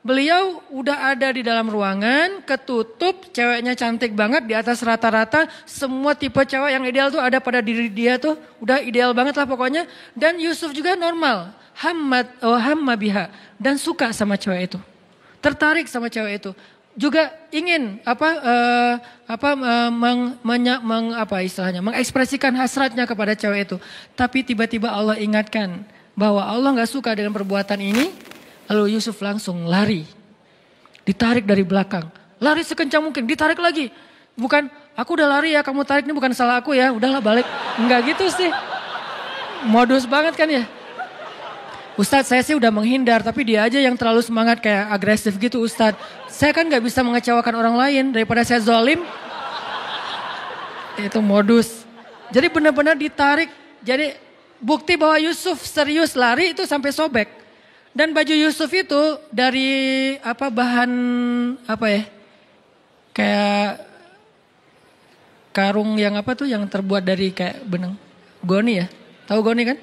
Beliau udah ada di dalam ruangan, ketutup, ceweknya cantik banget di atas rata-rata. Semua tipe cewek yang ideal tuh ada pada diri dia tuh. Udah ideal banget lah pokoknya. Dan Yusuf juga normal. Hamma biha. Dan suka sama cewek itu. Tertarik sama cewek itu. Juga ingin mengekspresikan hasratnya kepada cewek itu. Tapi tiba-tiba Allah ingatkan bahwa Allah gak suka dengan perbuatan ini. Lalu Yusuf langsung lari. Ditarik dari belakang. Lari sekencang mungkin, ditarik lagi. Bukan, aku udah lari ya, kamu tarik ini bukan salah aku ya. Udahlah balik. Enggak gitu sih. Modus banget kan ya. Ustadz saya sih udah menghindar, tapi dia aja yang terlalu semangat kayak agresif gitu Ustadz. Saya kan gak bisa mengecewakan orang lain daripada saya zalim. Itu modus. Jadi benar-benar ditarik. Jadi bukti bahwa Yusuf serius lari itu sampai sobek. Dan baju Yusuf itu dari bahan kayak karung yang yang terbuat dari kayak benang goni ya, tahu goni kan?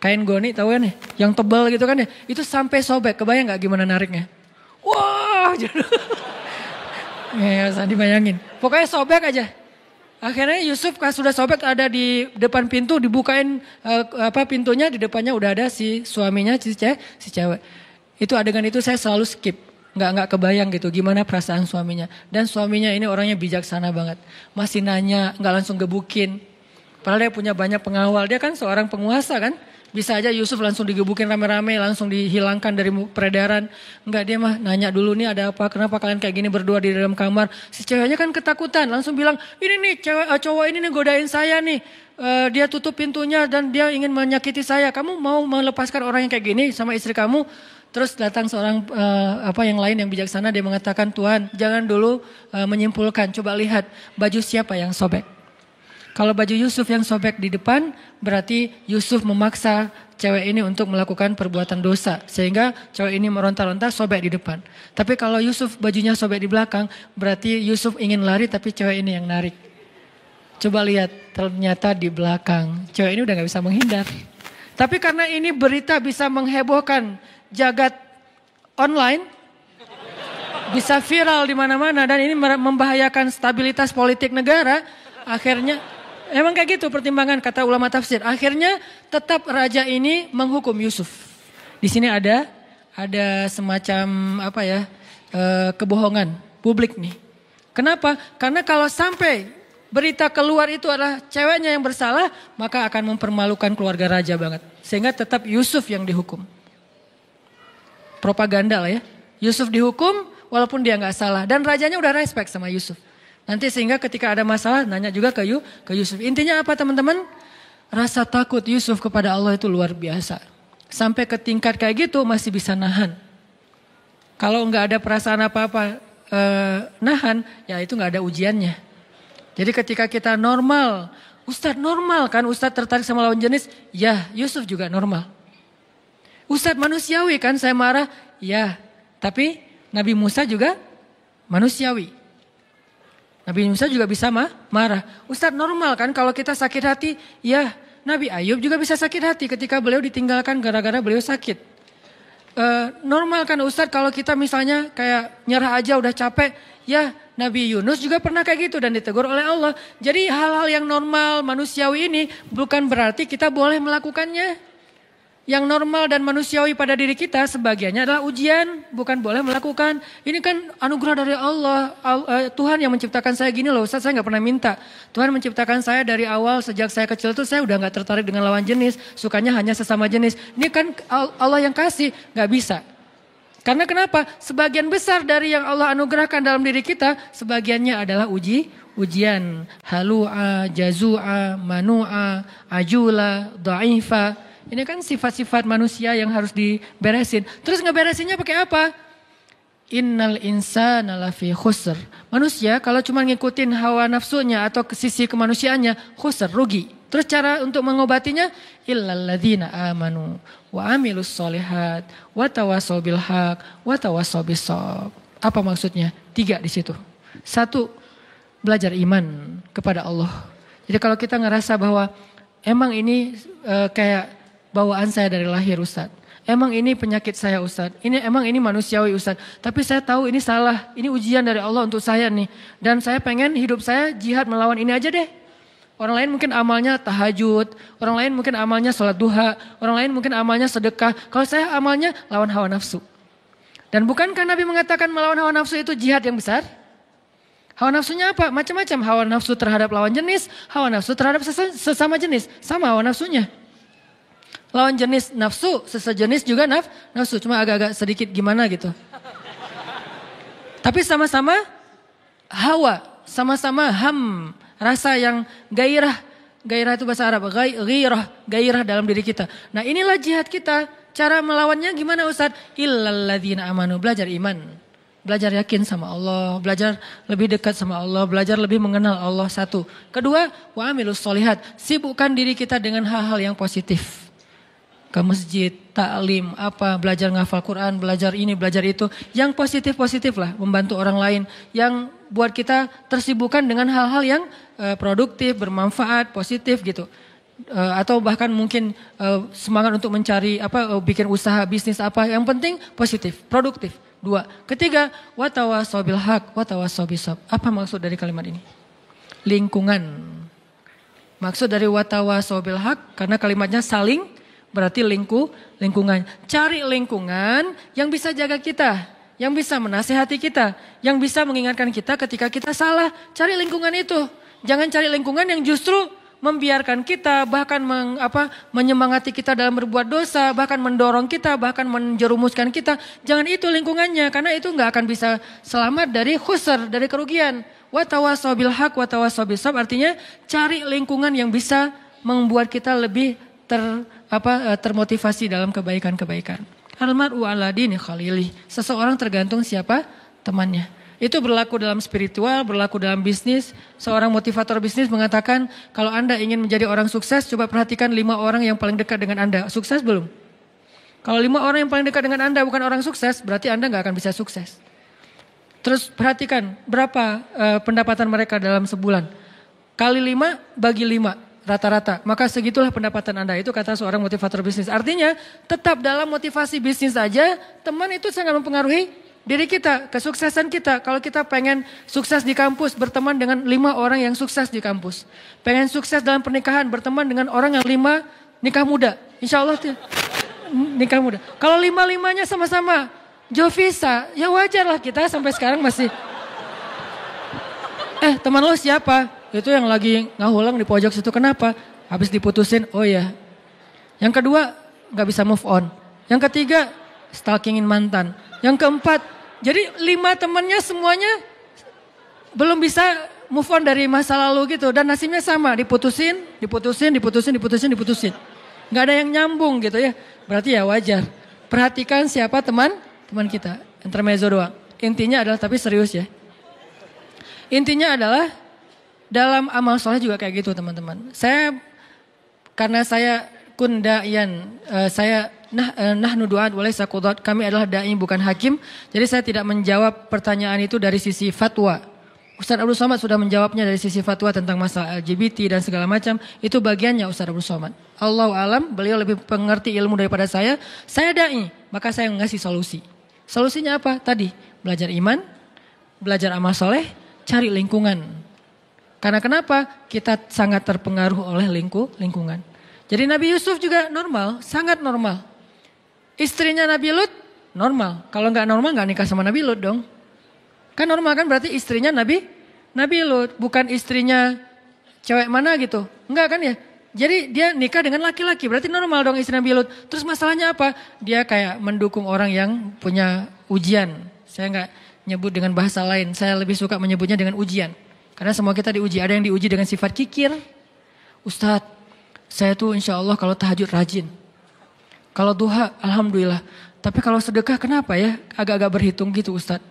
Kain goni tahu kan ya? Yang tebal gitu kan ya? Itu sampai sobek, kebayang nggak gimana nariknya? Wah, ya usah dibayangin. Pokoknya sobek aja. Akhirnya Yusuf pas sudah sobek ada di depan pintu, dibukain pintunya, di depannya udah ada si suaminya si cewek. Itu adegan itu saya selalu skip. Nggak kebayang gitu gimana perasaan suaminya. Dan suaminya ini orangnya bijaksana banget. Masih nanya, nggak langsung gebukin. Padahal dia punya banyak pengawal, dia kan seorang penguasa kan. Bisa aja Yusuf langsung digebukin rame-rame, langsung dihilangkan dari peredaran. Enggak, dia mah nanya dulu nih ada apa, kenapa kalian kayak gini berdua di dalam kamar. Si ceweknya kan ketakutan, langsung bilang ini nih cowok ini nih godain saya nih. Dia tutup pintunya dan dia ingin menyakiti saya. Kamu mau melepaskan orang yang kayak gini sama istri kamu? Terus datang seorang yang lain yang bijaksana, dia mengatakan Tuhan jangan dulu menyimpulkan, coba lihat baju siapa yang sobek. Kalau baju Yusuf yang sobek di depan, berarti Yusuf memaksa cewek ini untuk melakukan perbuatan dosa. Sehingga cewek ini meronta-ronta sobek di depan. Tapi kalau Yusuf bajunya sobek di belakang, berarti Yusuf ingin lari tapi cewek ini yang narik. Coba lihat, ternyata di belakang. Cewek ini udah gak bisa menghindar. Tapi karena ini berita bisa menghebohkan jagat online, bisa viral di mana-mana dan ini membahayakan stabilitas politik negara, akhirnya emang kayak gitu pertimbangan kata ulama tafsir. Akhirnya tetap raja ini menghukum Yusuf. Di sini ada semacam kebohongan publik nih. Kenapa? Karena kalau sampai berita keluar itu adalah ceweknya yang bersalah, maka akan mempermalukan keluarga raja banget. Sehingga tetap Yusuf yang dihukum. Propaganda lah ya. Yusuf dihukum walaupun dia nggak salah. Dan rajanya udah respect sama Yusuf. Nanti sehingga ketika ada masalah nanya juga ke Yusuf. Intinya apa teman-teman? Rasa takut Yusuf kepada Allah itu luar biasa. Sampai ke tingkat kayak gitu masih bisa nahan. Kalau nggak ada perasaan apa-apa nahan, ya itu nggak ada ujiannya. Jadi ketika kita normal, Ustadz normal kan, Ustadz tertarik sama lawan jenis, ya Yusuf juga normal. Ustadz manusiawi kan saya marah, ya tapi Nabi Musa juga manusiawi. Nabi Musa juga bisa marah. Ustadz normal kan kalau kita sakit hati, ya Nabi Ayub juga bisa sakit hati ketika beliau ditinggalkan gara-gara beliau sakit. Normal kan Ustadz kalau kita misalnya kayak nyerah aja udah capek, ya Nabi Yunus juga pernah kayak gitu dan ditegur oleh Allah. Jadi hal-hal yang normal manusiawi ini bukan berarti kita boleh melakukannya. Yang normal dan manusiawi pada diri kita sebagiannya adalah ujian, bukan boleh melakukan. Ini kan anugerah dari Allah. Tuhan yang menciptakan saya gini loh, Ustaz, saya gak pernah minta. Tuhan menciptakan saya dari awal, sejak saya kecil tuh saya udah gak tertarik dengan lawan jenis. Sukanya hanya sesama jenis. Ini kan Allah yang kasih, gak bisa. Karena kenapa? Sebagian besar dari yang Allah anugerahkan dalam diri kita, sebagiannya adalah ujian. Halu'a, jazu'a, manu'a, ajula, dha'ifa. Ini kan sifat-sifat manusia yang harus diberesin. Terus ngeberesinnya pakai apa? Innal insana lafi khusr. Manusia kalau cuma ngikutin hawa nafsunya atau sisi kemanusiaannya, khusr, rugi. Terus cara untuk mengobatinya, illal ladzina amanu wa amilus solihat wa tawassaw bil haq wa tawassaw bis shawab. Apa maksudnya? 3 di situ. 1, belajar iman kepada Allah. Jadi kalau kita ngerasa bahwa emang ini kayak bawaan saya dari lahir Ustaz. Emang ini penyakit saya Ustaz, emang ini manusiawi Ustaz. Tapi saya tahu ini salah, ini ujian dari Allah untuk saya nih. Dan saya pengen hidup saya jihad melawan ini aja deh. Orang lain mungkin amalnya tahajud, orang lain mungkin amalnya sholat duha, orang lain mungkin amalnya sedekah. Kalau saya amalnya lawan hawa nafsu. Dan bukankah Nabi mengatakan melawan hawa nafsu itu jihad yang besar? Hawa nafsunya apa? Macam-macam. Hawa nafsu terhadap lawan jenis, hawa nafsu terhadap sesama jenis. Sama hawa nafsunya. Lawan jenis nafsu, sesejenis juga nafsu. Cuma agak-agak sedikit gimana gitu. Tapi sama-sama hawa, sama-sama ham. Rasa yang gairah. Gairah itu bahasa Arab. Gairah dalam diri kita. Nah inilah jihad kita. Cara melawannya gimana Ustaz? Illalladzina amanu. Belajar iman. Belajar yakin sama Allah. Belajar lebih dekat sama Allah. Belajar lebih mengenal Allah. Satu. Kedua, wa amilus solihat. Sibukkan diri kita dengan hal-hal yang positif. Ke masjid, taklim, belajar ngafal Quran, belajar ini, belajar itu. Yang positif-positif lah, membantu orang lain. Yang buat kita tersibukkan dengan hal-hal yang produktif, bermanfaat, positif gitu. Atau bahkan mungkin semangat untuk mencari, bikin usaha, bisnis yang penting positif, produktif. Dua. Ketiga, watawasaw bil haq, watawasaw bisabr. Apa maksud dari kalimat ini? Lingkungan. Maksud dari watawasaw bil haq, karena kalimatnya saling, berarti lingkungan. Cari lingkungan yang bisa jaga kita, yang bisa menasihati kita, yang bisa mengingatkan kita ketika kita salah. Cari lingkungan itu. Jangan cari lingkungan yang justru membiarkan kita, bahkan menyemangati kita dalam berbuat dosa, bahkan mendorong kita, bahkan menjerumuskan kita. Jangan itu lingkungannya, karena itu nggak akan bisa selamat dari khusr, dari kerugian. Watawasaw bil haq, watawasaw bisabr, artinya cari lingkungan yang bisa membuat kita lebih termotivasi dalam kebaikan-kebaikan. Al-mar'u ala dini khalili. Seseorang tergantung siapa temannya. Itu berlaku dalam spiritual, berlaku dalam bisnis. Seorang motivator bisnis mengatakan, kalau Anda ingin menjadi orang sukses, coba perhatikan 5 orang yang paling dekat dengan Anda. Sukses belum? Kalau 5 orang yang paling dekat dengan Anda bukan orang sukses, berarti Anda nggak akan bisa sukses. Terus perhatikan berapa pendapatan mereka dalam sebulan. Kali 5 bagi 5. Rata-rata, maka segitulah pendapatan Anda. Itu kata seorang motivator bisnis. Artinya tetap dalam motivasi bisnis saja, teman itu sangat mempengaruhi diri kita, kesuksesan kita. Kalau kita pengen sukses di kampus, berteman dengan 5 orang yang sukses di kampus. Pengen sukses dalam pernikahan, berteman dengan orang yang 5 nikah muda. Insya Allah nikah muda. Kalau 5-5-nya sama-sama Jovisa, ya wajar lah kita sampai sekarang masih. Teman lo siapa? Itu yang lagi ngahulang di pojok situ. Kenapa? Habis diputusin, oh ya. Yang kedua, gak bisa move on. Yang ketiga, stalkingin mantan. Yang keempat, jadi 5 temannya semuanya belum bisa move on dari masa lalu gitu. Dan nasibnya sama, diputusin. Gak ada yang nyambung gitu ya. Berarti ya wajar. Perhatikan siapa teman kita. Intermezzo doang. Intinya adalah, tapi serius ya. Intinya adalah, dalam amal soleh juga kayak gitu teman-teman. Karena saya kundayan, saya nahnu du'at walaysa qudat, kami adalah dai bukan hakim. Jadi saya tidak menjawab pertanyaan itu dari sisi fatwa. Ustaz Abdul Somad sudah menjawabnya dari sisi fatwa tentang masalah LGBT dan segala macam. Itu bagiannya Ustaz Abdul Somad. Allahu alam, beliau lebih mengerti ilmu daripada saya. Saya dai, maka saya ngasih solusi. Solusinya apa? Tadi, belajar iman, belajar amal soleh, cari lingkungan. Karena kenapa? Kita sangat terpengaruh oleh lingkungan. Jadi Nabi Yusuf juga normal, sangat normal. Istrinya Nabi Lut normal. Kalau nggak normal nggak nikah sama Nabi Lut dong. Kan normal kan, berarti istrinya Nabi Lut, bukan istrinya cewek mana gitu. Enggak kan ya? Jadi dia nikah dengan laki-laki, berarti normal dong istri Nabi Lut. Terus masalahnya apa? Dia kayak mendukung orang yang punya ujian. Saya nggak nyebut dengan bahasa lain, saya lebih suka menyebutnya dengan ujian. Karena semua kita diuji, ada yang diuji dengan sifat kikir. Ustadz, saya tuh insya Allah kalau tahajud rajin. Kalau duha, alhamdulillah. Tapi kalau sedekah kenapa ya? Agak-agak berhitung gitu Ustadz.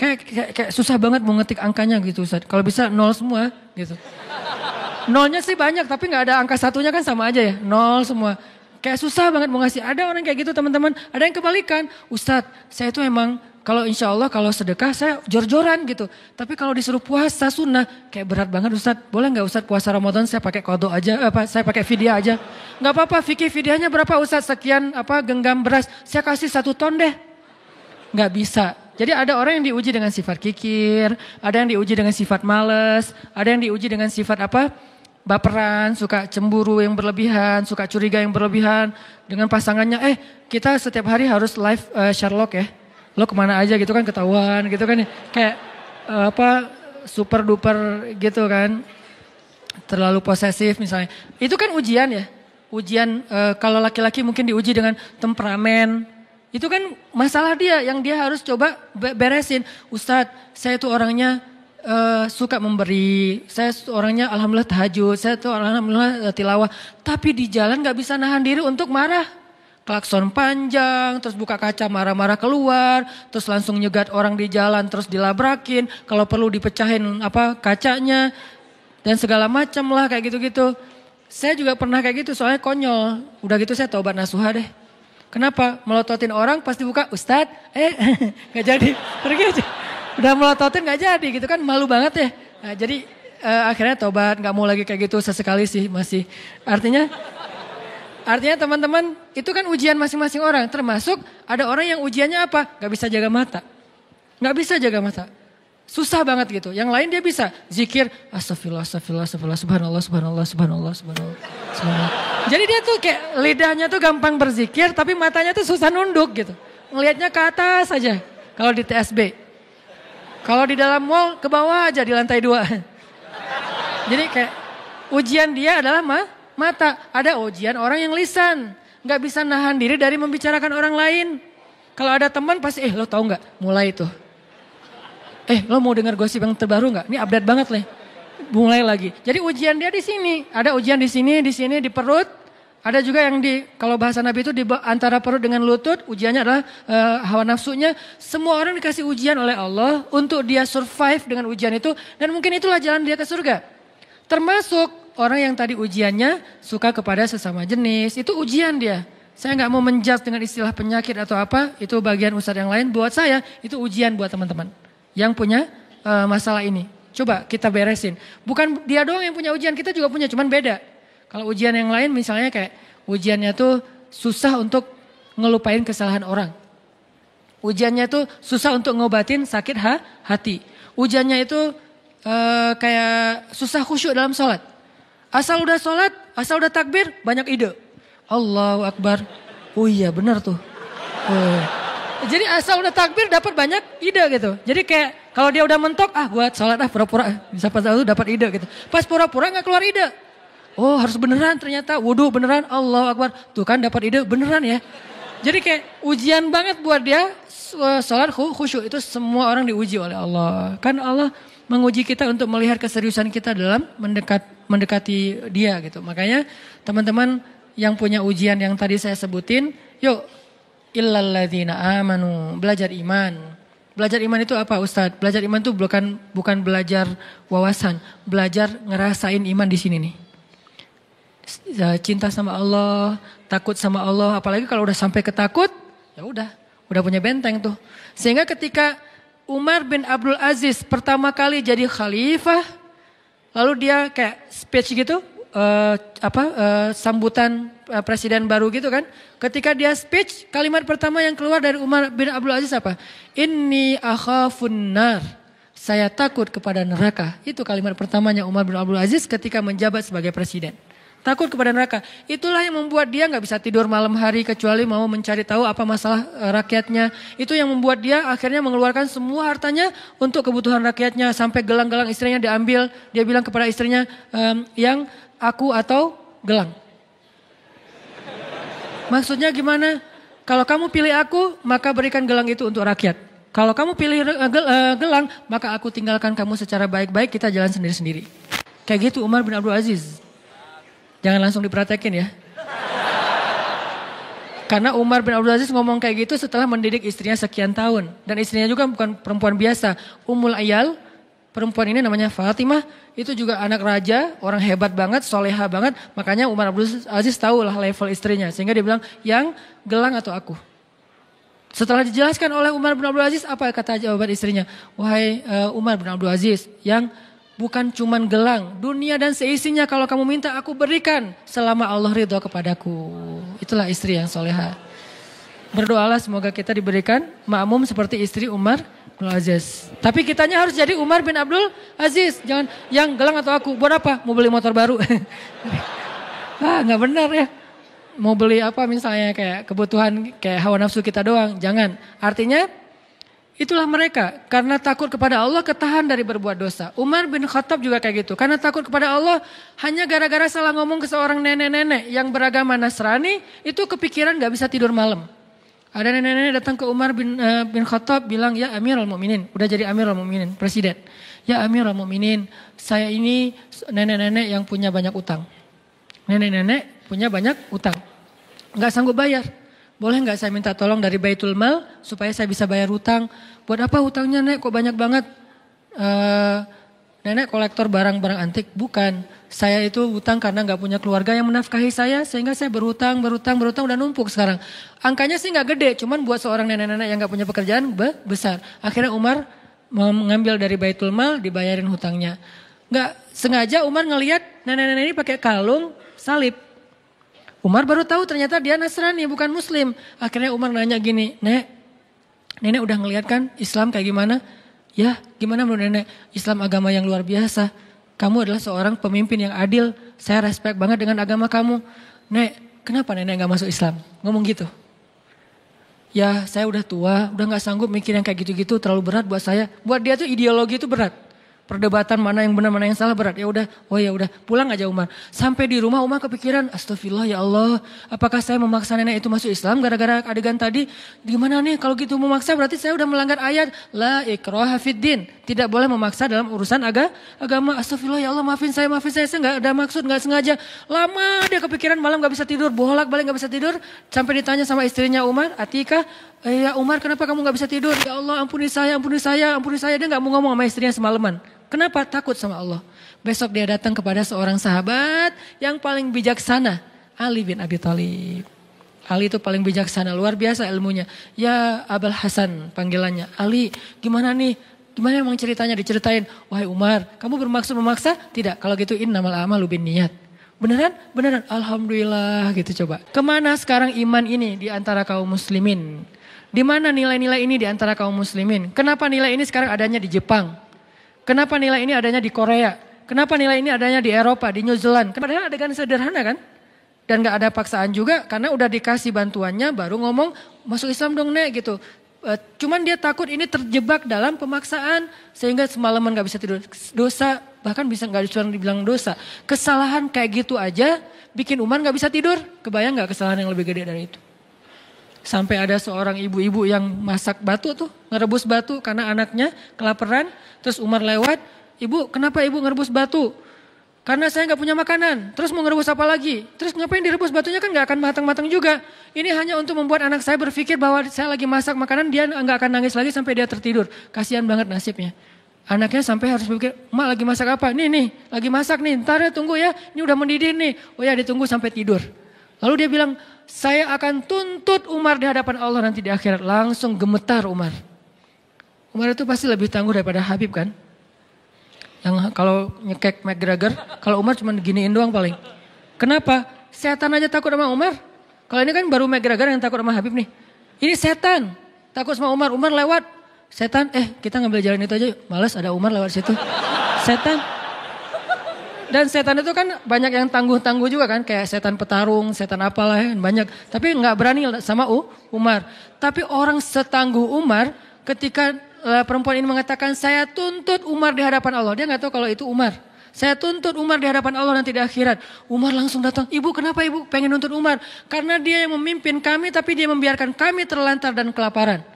Kayak susah banget mau ngetik angkanya gitu Ustadz. Kalau bisa 0 semua gitu. Nolnya sih banyak, tapi gak ada angka satunya kan sama aja ya. 0 semua. Kayak susah banget mau ngasih. Ada orang kayak gitu teman-teman. Ada yang kebalikan. Ustadz, saya tuh emang Kalau insya Allah kalau sedekah saya jor-joran gitu. Tapi kalau disuruh puasa sunnah kayak berat banget Ustadz. Boleh nggak Ustadz puasa Ramadan saya pakai qadha aja, saya pakai fidyah aja. Nggak apa-apa, fikih fidyahnya berapa Ustadz? Sekian genggam beras, saya kasih 1 ton deh. Nggak bisa. Jadi ada orang yang diuji dengan sifat kikir, ada yang diuji dengan sifat males, ada yang diuji dengan sifat baperan, suka cemburu yang berlebihan, suka curiga yang berlebihan dengan pasangannya. Kita setiap hari harus live Sherlock ya. Lo kemana aja gitu kan ketahuan gitu kan. Kayak super duper gitu kan. Terlalu posesif misalnya. Itu kan ujian ya. Ujian kalau laki-laki mungkin diuji dengan temperamen. Itu kan masalah dia yang dia harus coba beresin. Ustadz, saya itu orangnya suka memberi. Saya orangnya alhamdulillah tahajud. Saya itu alhamdulillah tilawah. Tapi di jalan gak bisa nahan diri untuk marah. Klakson panjang, terus buka kaca marah-marah keluar, terus langsung nyegat orang di jalan, terus dilabrakin, kalau perlu dipecahin kacanya, dan segala macam lah kayak gitu-gitu. Saya juga pernah kayak gitu, soalnya konyol. Udah gitu saya taubat nasuha deh. Kenapa? Melototin orang pasti buka, Ustadz, gak jadi, pergi aja. Udah melototin gak jadi gitu kan, malu banget ya. Nah, jadi akhirnya taubat, gak mau lagi kayak gitu, sesekali sih masih. Artinya teman-teman itu kan ujian masing-masing orang. Termasuk ada orang yang ujiannya apa? Gak bisa jaga mata. Gak bisa jaga mata. Susah banget gitu. Yang lain dia bisa zikir. Astagfirullah, astagfirullah, astagfirullah, subhanallah, subhanallah, subhanallah, subhanallah, subhanallah. Jadi dia tuh kayak lidahnya tuh gampang berzikir. Tapi matanya tuh susah nunduk gitu. Ngelihatnya ke atas aja. Kalau di TSB. Kalau di dalam mall ke bawah aja di lantai 2. Jadi kayak ujian dia adalah mata. Ada ujian orang yang lisan. Gak bisa nahan diri dari membicarakan orang lain. Kalau ada teman pasti, lo tahu gak? Mulai tuh. Lo mau dengar gosip yang terbaru gak? Ini update banget nih. Mulai lagi. Jadi ujian dia di sini. Ada ujian di sini, di perut. Ada juga yang kalau bahasa Nabi itu di antara perut dengan lutut. Ujiannya adalah hawa nafsunya. Semua orang dikasih ujian oleh Allah untuk dia survive dengan ujian itu. Dan mungkin itulah jalan dia ke surga. Termasuk orang yang tadi ujiannya suka kepada sesama jenis, itu ujian dia. Saya gak mau menjudge dengan istilah penyakit atau apa, itu bagian ustadz yang lain. Buat saya itu ujian buat teman-teman yang punya masalah ini. Coba kita beresin. Bukan dia doang yang punya ujian, kita juga punya, cuman beda. Kalau ujian yang lain misalnya kayak ujiannya tuh susah untuk ngelupain kesalahan orang. Ujiannya tuh susah untuk ngobatin sakit hati. Ujiannya itu kayak susah khusyuk dalam sholat. Asal udah sholat, asal udah takbir, banyak ide. Allahu Akbar. Oh iya benar tuh. Jadi asal udah takbir dapat banyak ide gitu. Jadi kayak kalau dia udah mentok, buat sholat pura-pura. Bisa pas itu dapat ide gitu. Pas pura-pura gak keluar ide. Oh harus beneran ternyata, wudhu beneran, Allahu Akbar. Tuh kan dapat ide beneran ya. Jadi kayak ujian banget buat dia sholat khusyuk. Itu semua orang diuji oleh Allah. Kan Allah menguji kita untuk melihat keseriusan kita dalam mendekati dia gitu. Makanya teman-teman yang punya ujian yang tadi saya sebutin, yuk illalladzina amanu, belajar iman. Belajar iman itu apa Ustadz? Belajar iman itu bukan belajar wawasan, belajar ngerasain iman di sini nih. Cinta sama Allah, takut sama Allah, apalagi kalau udah sampai ke takut, ya udah punya benteng tuh. Sehingga ketika Umar bin Abdul Aziz pertama kali jadi khalifah, lalu dia kayak speech gitu, sambutan presiden baru gitu kan. Ketika dia speech, kalimat pertama yang keluar dari Umar bin Abdul Aziz apa? Inni akhafun nar. Saya takut kepada neraka. Itu kalimat pertamanya Umar bin Abdul Aziz ketika menjabat sebagai presiden. Takut kepada neraka. Itulah yang membuat dia gak bisa tidur malam hari kecuali mau mencari tahu apa masalah rakyatnya. Itu yang membuat dia akhirnya mengeluarkan semua hartanya untuk kebutuhan rakyatnya. Sampai gelang-gelang istrinya diambil. Dia bilang kepada istrinya, yang aku atau gelang. Maksudnya gimana? Kalau kamu pilih aku, maka berikan gelang itu untuk rakyat. Kalau kamu pilih gelang, maka aku tinggalkan kamu secara baik-baik, kita jalan sendiri-sendiri. Kayak gitu Umar bin Abdul Aziz. Jangan langsung dipraktekin ya. Karena Umar bin Abdul Aziz ngomong kayak gitu setelah mendidik istrinya sekian tahun. Dan istrinya juga bukan perempuan biasa. Ummul Ayal, perempuan ini namanya Fatimah. Itu juga anak raja, orang hebat banget, soleha banget. Makanya Umar bin Abdul Aziz tahu lah level istrinya. Sehingga dia bilang, yang gelang atau aku. Setelah dijelaskan oleh Umar bin Abdul Aziz, apa kata jawaban istrinya? Wahai Umar bin Abdul Aziz, yang bukan cuman gelang, dunia dan seisinya kalau kamu minta aku berikan selama Allah ridho kepadaku. Itulah istri yang soleha. Berdoalah semoga kita diberikan makmum seperti istri Umar bin Abdul Aziz. Tapi kitanya harus jadi Umar bin Abdul Aziz. Jangan yang gelang atau aku. Buat apa? Mau beli motor baru. Nggak benar ya. Mau beli apa misalnya kayak kebutuhan kayak hawa nafsu kita doang. Jangan. Artinya itulah mereka. Karena takut kepada Allah ketahan dari berbuat dosa. Umar bin Khattab juga kayak gitu. Karena takut kepada Allah hanya gara-gara salah ngomong ke seorang nenek-nenek yang beragama Nasrani. Itu kepikiran gak bisa tidur malam. Ada nenek-nenek datang ke Umar bin Khattab bilang, ya Amirul Mukminin. Udah jadi Amirul Mukminin, presiden. Ya Amirul Mukminin, saya ini nenek-nenek yang punya banyak utang. Nenek-nenek punya banyak utang. Gak sanggup bayar. Boleh gak saya minta tolong dari Baitul Mal supaya saya bisa bayar hutang. Buat apa hutangnya nek kok banyak banget? Nenek kolektor barang-barang antik. Bukan. Saya itu hutang karena gak punya keluarga yang menafkahi saya. Sehingga saya berhutang udah numpuk sekarang. Angkanya sih gak gede. Cuman buat seorang nenek-nenek yang gak punya pekerjaan besar. Akhirnya Umar mengambil dari Baitul Mal dibayarin hutangnya. Gak sengaja Umar ngelihat nenek-nenek ini pakai kalung salib. Umar baru tahu ternyata dia Nasrani bukan Muslim. Akhirnya Umar nanya gini, nenek udah ngeliat kan Islam kayak gimana? Ya gimana menurut nenek? Islam agama yang luar biasa. Kamu adalah seorang pemimpin yang adil. Saya respect banget dengan agama kamu. Nek, kenapa nenek gak masuk Islam? Ngomong gitu. Ya saya udah tua, udah gak sanggup mikir yang kayak gitu-gitu terlalu berat buat saya. Buat dia tuh ideologi itu berat. Perdebatan mana yang benar, mana yang salah berat. Ya udah, pulang aja Umar. Sampai di rumah Umar kepikiran, astagfirullah ya Allah. Apakah saya memaksa nenek itu masuk Islam gara-gara adegan tadi? Gimana nih kalau gitu memaksa berarti saya udah melanggar ayat. La ikraha fiddin. Tidak boleh memaksa dalam urusan agama. Astagfirullah ya Allah maafin saya gak ada maksud, gak sengaja. Lama dia kepikiran malam gak bisa tidur, bolak-balik gak bisa tidur. Sampai ditanya sama istrinya Umar, Atika, ya Umar kenapa kamu gak bisa tidur? Ya Allah ampuni saya. Dia gak mau ngomong sama istrinya semalaman. Kenapa? Takut sama Allah. Besok dia datang kepada seorang sahabat yang paling bijaksana. Ali bin Abi Thalib. Ali itu paling bijaksana, luar biasa ilmunya. Ya Abul Hasan panggilannya. Ali gimana nih? Gimana emang ceritanya? Diceritain. Wahai Umar, kamu bermaksud memaksa? Tidak, kalau gitu innamal a'malu binniyat. Beneran? Beneran. Alhamdulillah gitu coba. Kemana sekarang iman ini di antara kaum muslimin? Di mana nilai-nilai ini di antara kaum muslimin? Kenapa nilai ini sekarang adanya di Jepang? Kenapa nilai ini adanya di Korea? Kenapa nilai ini adanya di Eropa, di New Zealand? Padahal adegan sederhana kan? Dan gak ada paksaan juga karena udah dikasih bantuannya baru ngomong masuk Islam dong nek gitu. Cuman dia takut ini terjebak dalam pemaksaan sehingga semalaman gak bisa tidur. Dosa, bahkan bisa gak dibilang dosa. Kesalahan kayak gitu aja bikin Umar gak bisa tidur. Kebayang gak kesalahan yang lebih gede dari itu? Sampai ada seorang ibu-ibu yang masak batu tuh, ngerebus batu karena anaknya kelaparan. Terus Umar lewat, ibu kenapa ibu ngerebus batu? Karena saya gak punya makanan, terus mau ngerebus apa lagi? Terus ngapain direbus batunya kan gak akan matang-matang juga. Ini hanya untuk membuat anak saya berpikir bahwa saya lagi masak makanan, dia gak akan nangis lagi sampai dia tertidur. Kasihan banget nasibnya. Anaknya sampai harus berpikir, Mak lagi masak apa? Nih, lagi masak nih, ntar ya tunggu ya, ini udah mendidih nih. Oh ya ditunggu sampai tidur. Lalu dia bilang, saya akan tuntut Umar di hadapan Allah nanti di akhirat. Langsung gemetar Umar. Umar itu pasti lebih tangguh daripada Habib kan? Yang kalau nyekek McGregor, kalau Umar cuma giniin doang paling. Kenapa? Setan aja takut sama Umar. Kalau ini kan baru McGregor yang takut sama Habib nih. Ini setan, takut sama Umar. Umar lewat, setan, kita ngambil jalan itu aja yuk. Males ada Umar lewat situ. Setan. Dan setan itu kan banyak yang tangguh-tangguh juga kan. Kayak setan petarung, setan apalah banyak. Tapi gak berani sama Umar. Tapi orang setangguh Umar ketika perempuan ini mengatakan saya tuntut Umar di hadapan Allah. Dia gak tahu kalau itu Umar. Saya tuntut Umar di hadapan Allah nanti di akhirat. Umar langsung datang. Ibu kenapa ibu pengen nuntut Umar? Karena dia yang memimpin kami tapi dia membiarkan kami terlantar dan kelaparan.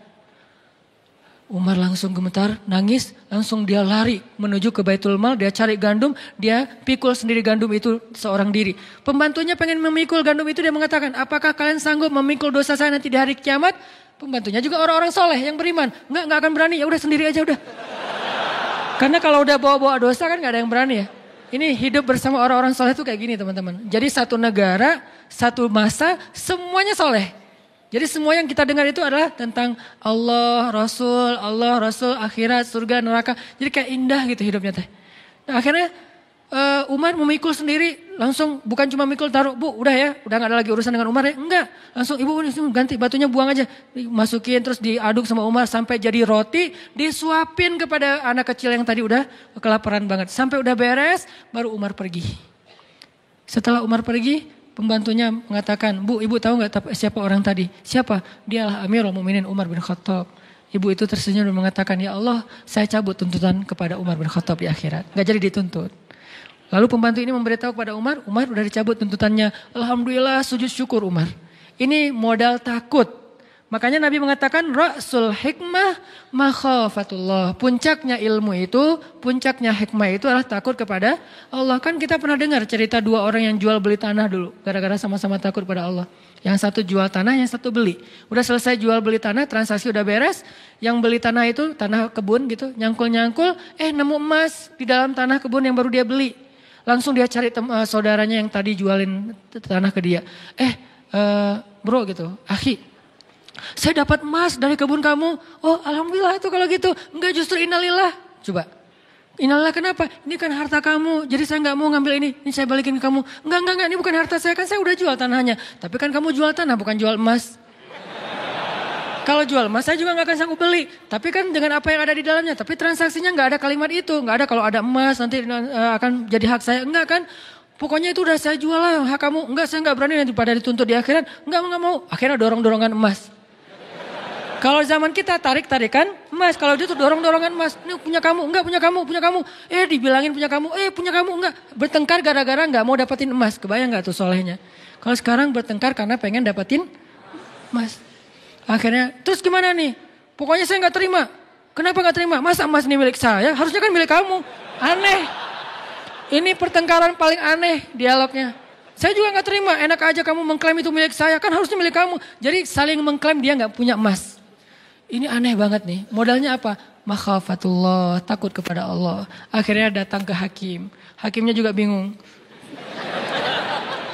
Umar langsung gemetar, nangis, langsung dia lari menuju ke Baitul Mal, dia cari gandum, dia pikul sendiri gandum itu seorang diri. Pembantunya pengen memikul gandum itu, dia mengatakan, apakah kalian sanggup memikul dosa saya nanti di hari kiamat? Pembantunya juga orang-orang soleh yang beriman, enggak akan berani, ya udah sendiri aja udah. Karena kalau udah bawa-bawa dosa kan gak ada yang berani ya. Ini hidup bersama orang-orang soleh itu kayak gini teman-teman. Jadi satu negara, satu masa, semuanya soleh. Jadi semua yang kita dengar itu adalah tentang Allah, Rasul, akhirat, surga, neraka. Jadi kayak indah gitu hidupnya teh. Nah akhirnya Umar memikul sendiri, langsung bukan cuma mikul taruh, bu udah ya, udah gak ada lagi urusan dengan Umar ya. Enggak, langsung ibu ganti batunya buang aja. Masukin terus diaduk sama Umar sampai jadi roti, disuapin kepada anak kecil yang tadi udah kelaparan banget. Sampai udah beres, baru Umar pergi. Setelah Umar pergi, pembantunya mengatakan, bu ibu tahu gak siapa orang tadi? Siapa? Dialah Amirul Mukminin Umar bin Khattab. Ibu itu tersenyum dan mengatakan, ya Allah saya cabut tuntutan kepada Umar bin Khattab di akhirat. Gak jadi dituntut. Lalu pembantu ini memberitahu kepada Umar udah dicabut tuntutannya. Alhamdulillah sujud syukur Umar. Ini modal takut. Makanya Nabi mengatakan ra'sul hikmah makhafatullah. Puncaknya ilmu itu, puncaknya hikmah itu adalah takut kepada Allah. Kan kita pernah dengar cerita dua orang yang jual beli tanah dulu. Gara-gara sama-sama takut pada Allah. Yang satu jual tanah, yang satu beli. Udah selesai jual beli tanah, transaksi udah beres. Yang beli tanah itu, tanah kebun gitu, nyangkul-nyangkul. Nemu emas di dalam tanah kebun yang baru dia beli. Langsung dia cari saudaranya yang tadi jualin tanah ke dia. Bro gitu, akhi. Saya dapat emas dari kebun kamu. Oh alhamdulillah itu kalau gitu. Enggak justru innalillah. Coba. Innalillah kenapa? Ini kan harta kamu. Jadi saya gak mau ngambil ini. Ini saya balikin ke kamu. Enggak. Ini bukan harta saya. Kan saya udah jual tanahnya. Tapi kan kamu jual tanah bukan jual emas. Kalau jual emas saya juga gak akan sanggup beli. Tapi kan dengan apa yang ada di dalamnya. Tapi transaksinya gak ada kalimat itu. Gak ada kalau ada emas nanti akan jadi hak saya. Enggak kan. Pokoknya itu udah saya jual lah hak kamu. Enggak saya gak berani nanti pada dituntut di akhirat. Enggak mau. Akhirnya dorong-dorongan emas. Kalau zaman kita tarik-tarikan emas. Kalau dia tuh dorong-dorongan emas. Ini punya kamu. Enggak punya kamu. Dibilangin punya kamu. Punya kamu. Enggak. Bertengkar gara-gara gak mau dapetin emas. Kebayang gak tuh solehnya. Kalau sekarang bertengkar karena pengen dapetin emas. Akhirnya, terus gimana nih? Pokoknya saya gak terima. Kenapa gak terima? Masa emas ini milik saya? Harusnya kan milik kamu. Aneh. Ini pertengkaran paling aneh dialognya. Saya juga gak terima. Enak aja kamu mengklaim itu milik saya. Kan harusnya milik kamu. Jadi saling mengklaim dia gak punya emas. Ini aneh banget nih. Modalnya apa? Makhafatullah. Takut kepada Allah. Akhirnya datang ke hakim. Hakimnya juga bingung.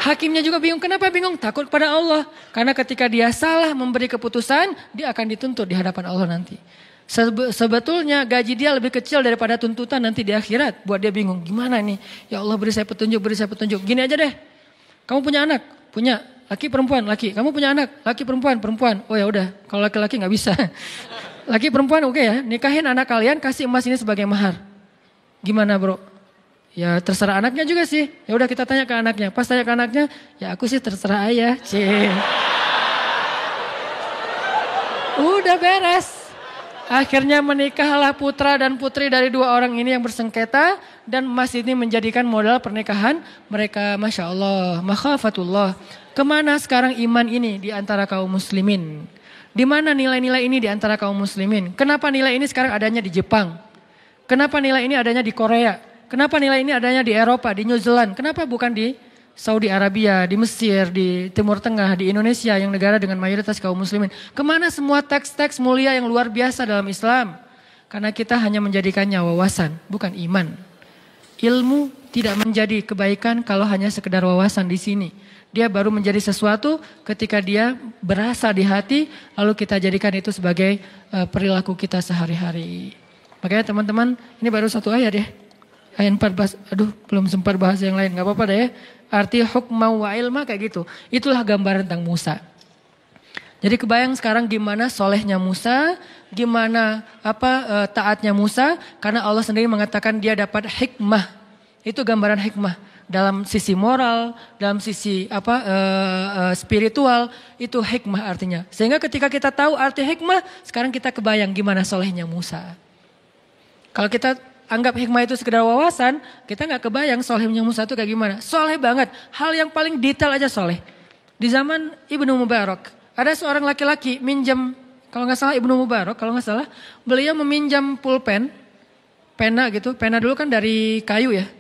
Hakimnya juga bingung. Kenapa bingung? Takut kepada Allah. Karena ketika dia salah memberi keputusan, dia akan dituntut di hadapan Allah nanti. Sebetulnya gaji dia lebih kecil daripada tuntutan nanti di akhirat. Buat dia bingung. Gimana nih? Ya Allah beri saya petunjuk. Gini aja deh. Kamu punya anak? Punya. Laki perempuan? Laki. Kamu punya anak? Laki perempuan? Perempuan. Oh ya udah. Kalau laki-laki gak bisa. Laki perempuan oke ya. Nikahin anak kalian, kasih emas ini sebagai mahar. Gimana bro? Ya terserah anaknya juga sih. Ya udah kita tanya ke anaknya. Pas tanya ke anaknya, ya aku sih terserah ayah. Udah beres. Akhirnya menikahlah putra dan putri dari dua orang ini yang bersengketa. Dan emas ini menjadikan modal pernikahan mereka. Masya Allah, makhafatullah. Kemana sekarang iman ini di antara kaum muslimin? Di mana nilai-nilai ini di antara kaum muslimin? Kenapa nilai ini sekarang adanya di Jepang? Kenapa nilai ini adanya di Korea? Kenapa nilai ini adanya di Eropa, di New Zealand? Kenapa bukan di Saudi Arabia, di Mesir, di Timur Tengah, di Indonesia yang negara dengan mayoritas kaum muslimin? Kemana semua teks-teks mulia yang luar biasa dalam Islam? Karena kita hanya menjadikannya wawasan, bukan iman. Ilmu tidak menjadi kebaikan kalau hanya sekedar wawasan di sini. Dia baru menjadi sesuatu ketika dia berasa di hati, lalu kita jadikan itu sebagai perilaku kita sehari-hari. Makanya teman-teman, ini baru satu ayat ya. Ayat 14, belum sempat bahas yang lain, gak apa-apa deh ya. Arti hukma wa ilma kayak gitu. Itulah gambaran tentang Musa. Jadi kebayang sekarang gimana solehnya Musa, gimana taatnya Musa. Karena Allah sendiri mengatakan dia dapat hikmah. Itu gambaran hikmah. Dalam sisi moral, dalam sisi spiritual, itu hikmah artinya. Sehingga ketika kita tahu arti hikmah, sekarang kita kebayang gimana solehnya Musa. Kalau kita anggap hikmah itu sekedar wawasan, kita gak kebayang solehnya Musa itu kayak gimana. Soleh banget, hal yang paling detail aja soleh. Di zaman Ibnu Mubarak, ada seorang laki-laki minjam, kalau gak salah Ibnu Mubarak, beliau meminjam pulpen, pena gitu. Pena dulu kan dari kayu ya,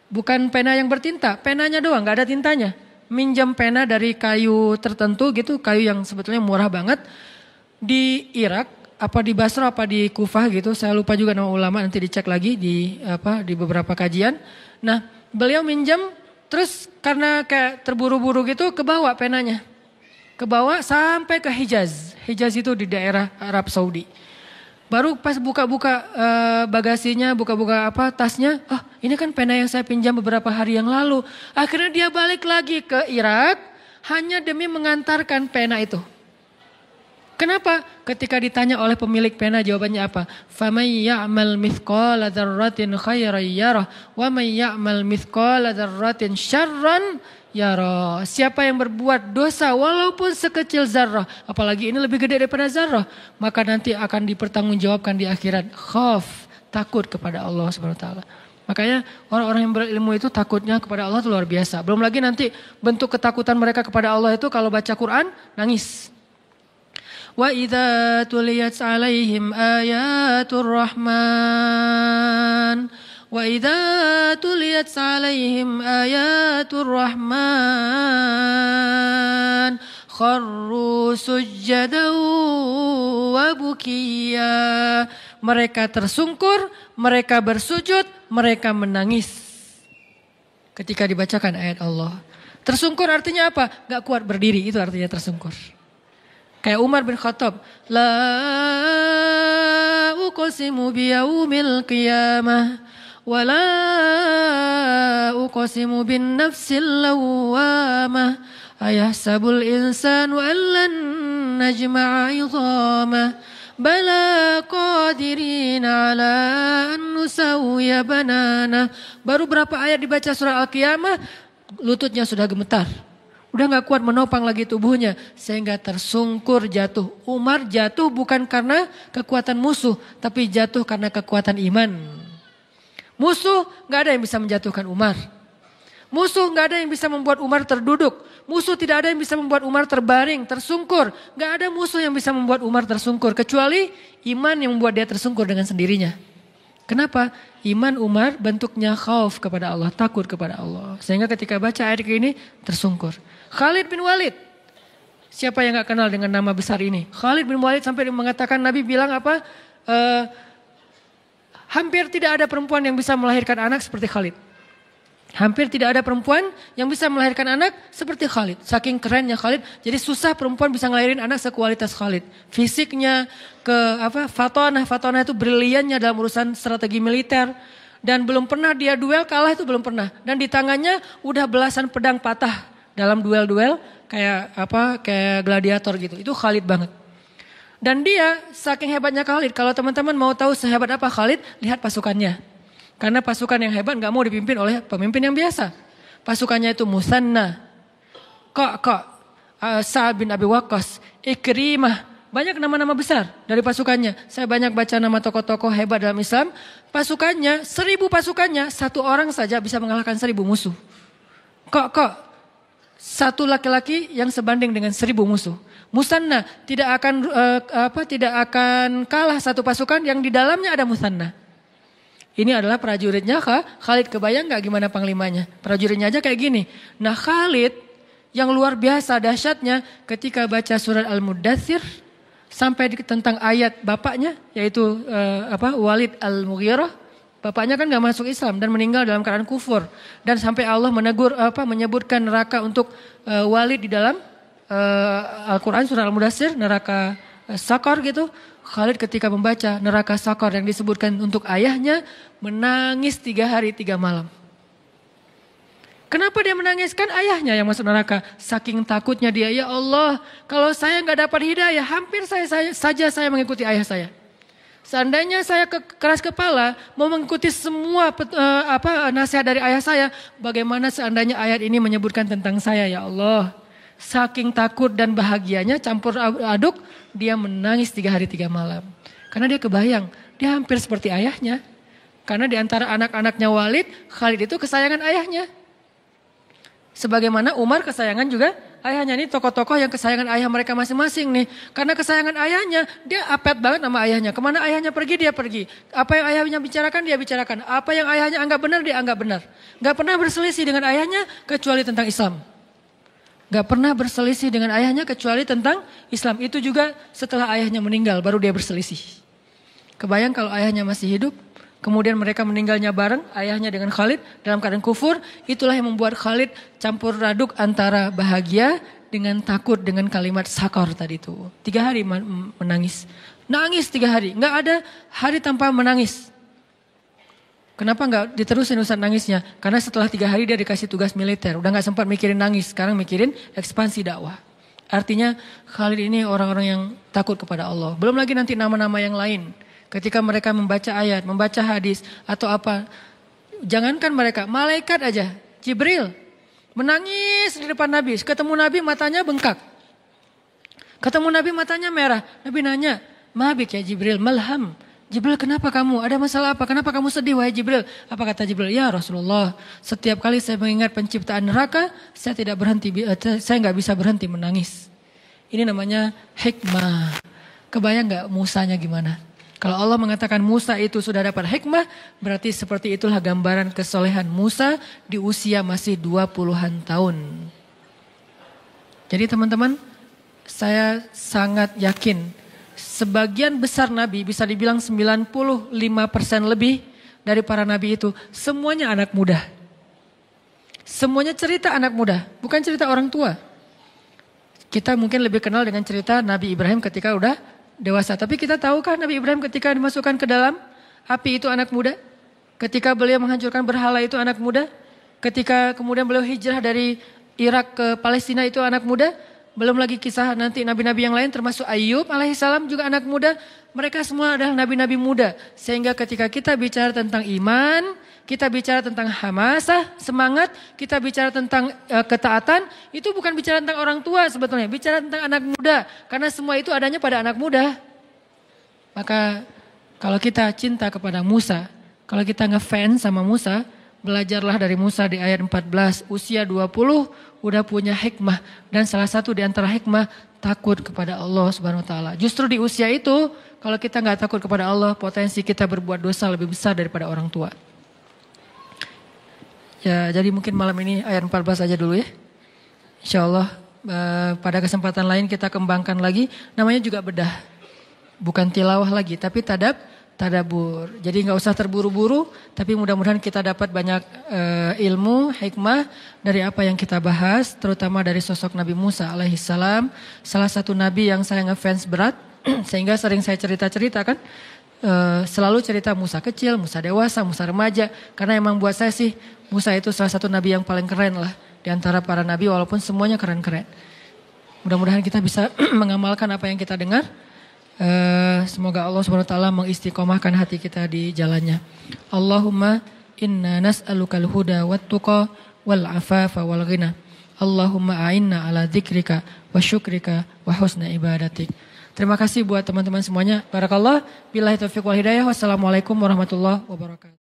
bukan pena yang bertinta, penanya doang gak ada tintanya. Minjam pena dari kayu tertentu gitu, kayu yang sebetulnya murah banget. Di Irak, apa di Basra apa di Kufah gitu, saya lupa juga nama ulama, nanti dicek lagi di beberapa kajian. Nah, beliau minjam terus karena kayak terburu-buru gitu kebawa penanya. ke bawah sampai ke Hijaz. Hijaz itu di daerah Arab Saudi. Baru pas buka-buka bagasinya, buka-buka tasnya, ini kan pena yang saya pinjam beberapa hari yang lalu. Akhirnya dia balik lagi ke Irak hanya demi mengantarkan pena itu. Kenapa? Ketika ditanya oleh pemilik pena jawabannya apa? فَمَنْ يَعْمَلْ مِثْقَالَ ذَرَّةٍ خَيْرًا يَرَهُ وَمَنْ يَعْمَلْ مِثْقَالَ ذَرَّةٍ شَرًّا يَرَهُ. Siapa yang berbuat dosa walaupun sekecil zarrah, apalagi ini lebih gede daripada zarrah, maka nanti akan dipertanggungjawabkan di akhirat. Khauf, takut kepada Allah Subhanahu wa taala. Makanya orang-orang yang berilmu itu takutnya kepada Allah itu luar biasa. Belum lagi nanti bentuk ketakutan mereka kepada Allah itu kalau baca Quran nangis. Wa idza tuliyat 'alaihim ayatur rahman wa idza tuliyat 'alaihim ayatur rahman kharru sujjadan wa bukiya. Mereka tersungkur, mereka bersujud, mereka menangis ketika dibacakan ayat Allah. Tersungkur artinya apa? Gak kuat berdiri, itu artinya tersungkur. Kayak Umar bin Khattab, la uqsimu biyaumil qiyamah wa la uqsimu bin nafsil lawwamah ayahsabul insanu an lan najma'a 'idhamah bala qadirin ala an nusawwiya banana. Baru berapa ayat dibaca surah Al-Qiyamah, lututnya sudah gemetar. Udah gak kuat menopang lagi tubuhnya sehingga tersungkur jatuh. Umar jatuh bukan karena kekuatan musuh, tapi jatuh karena kekuatan iman. Musuh gak ada yang bisa menjatuhkan Umar. Musuh gak ada yang bisa membuat Umar terduduk. Musuh tidak ada yang bisa membuat Umar terbaring, tersungkur. Gak ada musuh yang bisa membuat Umar tersungkur kecuali iman yang membuat dia tersungkur dengan sendirinya. Kenapa? Iman Umar bentuknya khauf kepada Allah, takut kepada Allah. Sehingga ketika baca ayat ini tersungkur. Khalid bin Walid. Siapa yang gak kenal dengan nama besar ini? Khalid bin Walid sampai mengatakan, Nabi bilang apa? Hampir tidak ada perempuan yang bisa melahirkan anak seperti Khalid. Hampir tidak ada perempuan yang bisa melahirkan anak seperti Khalid. Saking kerennya Khalid, jadi susah perempuan bisa ngelahirin anak sekualitas Khalid. Fisiknya, fatonah itu briliannya dalam urusan strategi militer. Dan belum pernah dia duel, kalah itu belum pernah. Dan di tangannya udah belasan pedang patah dalam duel-duel kayak gladiator gitu. Itu Khalid banget. Dan dia saking hebatnya Khalid, kalau teman-teman mau tahu sehebat apa Khalid, lihat pasukannya. Karena pasukan yang hebat gak mau dipimpin oleh pemimpin yang biasa. Pasukannya itu Musanna, Sa'ad bin Abi Waqqas, Ikrimah. Banyak nama-nama besar dari pasukannya. Saya banyak baca nama tokoh-tokoh hebat dalam Islam. Pasukannya, 1000 pasukannya, satu orang saja bisa mengalahkan 1000 musuh. Satu laki-laki yang sebanding dengan 1000 musuh. Musanna tidak akan kalah satu pasukan yang di dalamnya ada Musanna. Ini adalah prajuritnya Khalid. Kebayang gak gimana panglimanya? Prajuritnya aja kayak gini. Nah Khalid yang luar biasa dahsyatnya ketika baca surat Al-Muddathir sampai tentang ayat bapaknya yaitu Walid Al-Mughirah. Bapaknya kan gak masuk Islam dan meninggal dalam keadaan kufur. Dan sampai Allah menyebutkan neraka untuk Walid di dalam Al-Quran surah Al-Muddathir, neraka Sakar gitu. Khalid ketika membaca neraka Sakar yang disebutkan untuk ayahnya menangis 3 hari 3 malam. Kenapa dia menangis? Kan ayahnya yang masuk neraka. Saking takutnya dia, ya Allah, kalau saya gak dapat hidayah, hampir saya mengikuti ayah saya. Seandainya saya keras kepala mau mengikuti semua nasihat dari ayah saya, bagaimana seandainya ayat ini menyebutkan tentang saya, ya Allah. Saking takut dan bahagianya campur aduk, dia menangis 3 hari 3 malam. Karena dia kebayang, dia hampir seperti ayahnya. Karena di antara anak-anaknya Walid, Khalid itu kesayangan ayahnya. Sebagaimana Umar kesayangan juga ayahnya. Ini tokoh-tokoh yang kesayangan ayah mereka masing-masing nih. Karena kesayangan ayahnya, dia apet banget sama ayahnya. Kemana ayahnya pergi, dia pergi. Apa yang ayahnya bicarakan, dia bicarakan. Apa yang ayahnya anggap benar, dia anggap benar. Gak pernah berselisih dengan ayahnya kecuali tentang Islam. Gak pernah berselisih dengan ayahnya kecuali tentang Islam. Itu juga setelah ayahnya meninggal baru dia berselisih. Kebayang kalau ayahnya masih hidup, kemudian mereka meninggalnya bareng, ayahnya dengan Khalid dalam keadaan kufur. Itulah yang membuat Khalid campur aduk antara bahagia dengan takut dengan kalimat sakor tadi itu. 3 hari menangis. Nangis 3 hari. Nggak ada hari tanpa menangis. Kenapa nggak diterusin Ustaz nangisnya? Karena setelah 3 hari dia dikasih tugas militer. Udah nggak sempat mikirin nangis. Sekarang mikirin ekspansi dakwah. Artinya Khalid ini orang-orang yang takut kepada Allah. Belum lagi nanti nama-nama yang lain. Ketika mereka membaca ayat, membaca hadis atau apa. Jangankan mereka, malaikat aja. Jibril menangis di depan Nabi. Ketemu Nabi matanya bengkak. Ketemu Nabi matanya merah. Nabi nanya, "Mabik ya Jibril, malham." Jibril, kenapa kamu? Ada masalah apa? Kenapa kamu sedih wahai Jibril? Apa kata Jibril? Ya Rasulullah, setiap kali saya mengingat penciptaan neraka, saya nggak bisa berhenti menangis. Ini namanya hikmah. Kebayang nggak Musanya gimana? Kalau Allah mengatakan Musa itu sudah dapat hikmah, berarti seperti itulah gambaran kesolehan Musa di usia masih 20-an tahun. Jadi teman-teman, saya sangat yakin sebagian besar Nabi, bisa dibilang 95% lebih dari para Nabi itu, semuanya anak muda. Semuanya cerita anak muda, bukan cerita orang tua. Kita mungkin lebih kenal dengan cerita Nabi Ibrahim ketika udah dewasa. Tapi kita tahukah Nabi Ibrahim ketika dimasukkan ke dalam api itu anak muda? Ketika beliau menghancurkan berhala itu anak muda? Ketika kemudian beliau hijrah dari Irak ke Palestina itu anak muda? Belum lagi kisah nanti nabi-nabi yang lain termasuk Ayub alaihissalam juga anak muda. Mereka semua adalah nabi-nabi muda. Sehingga ketika kita bicara tentang iman, kita bicara tentang hamasah, semangat, kita bicara tentang ketaatan, itu bukan bicara tentang orang tua sebetulnya, bicara tentang anak muda. Karena semua itu adanya pada anak muda. Maka kalau kita cinta kepada Musa, kalau kita ngefans sama Musa, belajarlah dari Musa di ayat 14, usia 20 udah punya hikmah. Dan salah satu di antara hikmah, takut kepada Allah Subhanahu wa taala. Justru di usia itu, kalau kita nggak takut kepada Allah, potensi kita berbuat dosa lebih besar daripada orang tua. Ya, jadi mungkin malam ini ayat 14 aja dulu ya. Insya Allah pada kesempatan lain kita kembangkan lagi. Namanya juga bedah. Bukan tilawah lagi, tapi tadabur. Jadi nggak usah terburu-buru, tapi mudah-mudahan kita dapat banyak ilmu, hikmah dari apa yang kita bahas, terutama dari sosok Nabi Musa alaihissalam. Salah satu nabi yang saya ngefans berat, sehingga sering saya cerita-cerita kan. Selalu cerita Musa kecil, Musa dewasa, Musa remaja. Karena emang buat saya sih Musa itu salah satu nabi yang paling keren lah di antara para nabi, walaupun semuanya keren-keren. Mudah-mudahan kita bisa mengamalkan apa yang kita dengar. Semoga Allah SWT mengistiqomahkan hati kita di jalannya. Allahumma inna nas'alukal huda wat tuqa wal afafa wal ghina. Allahumma a'inna ala dzikrika wa syukrika wa husna ibadatik. Terima kasih buat teman-teman semuanya. Barakallah. Billahi taufiq wal hidayah. Wassalamualaikum warahmatullahi wabarakatuh.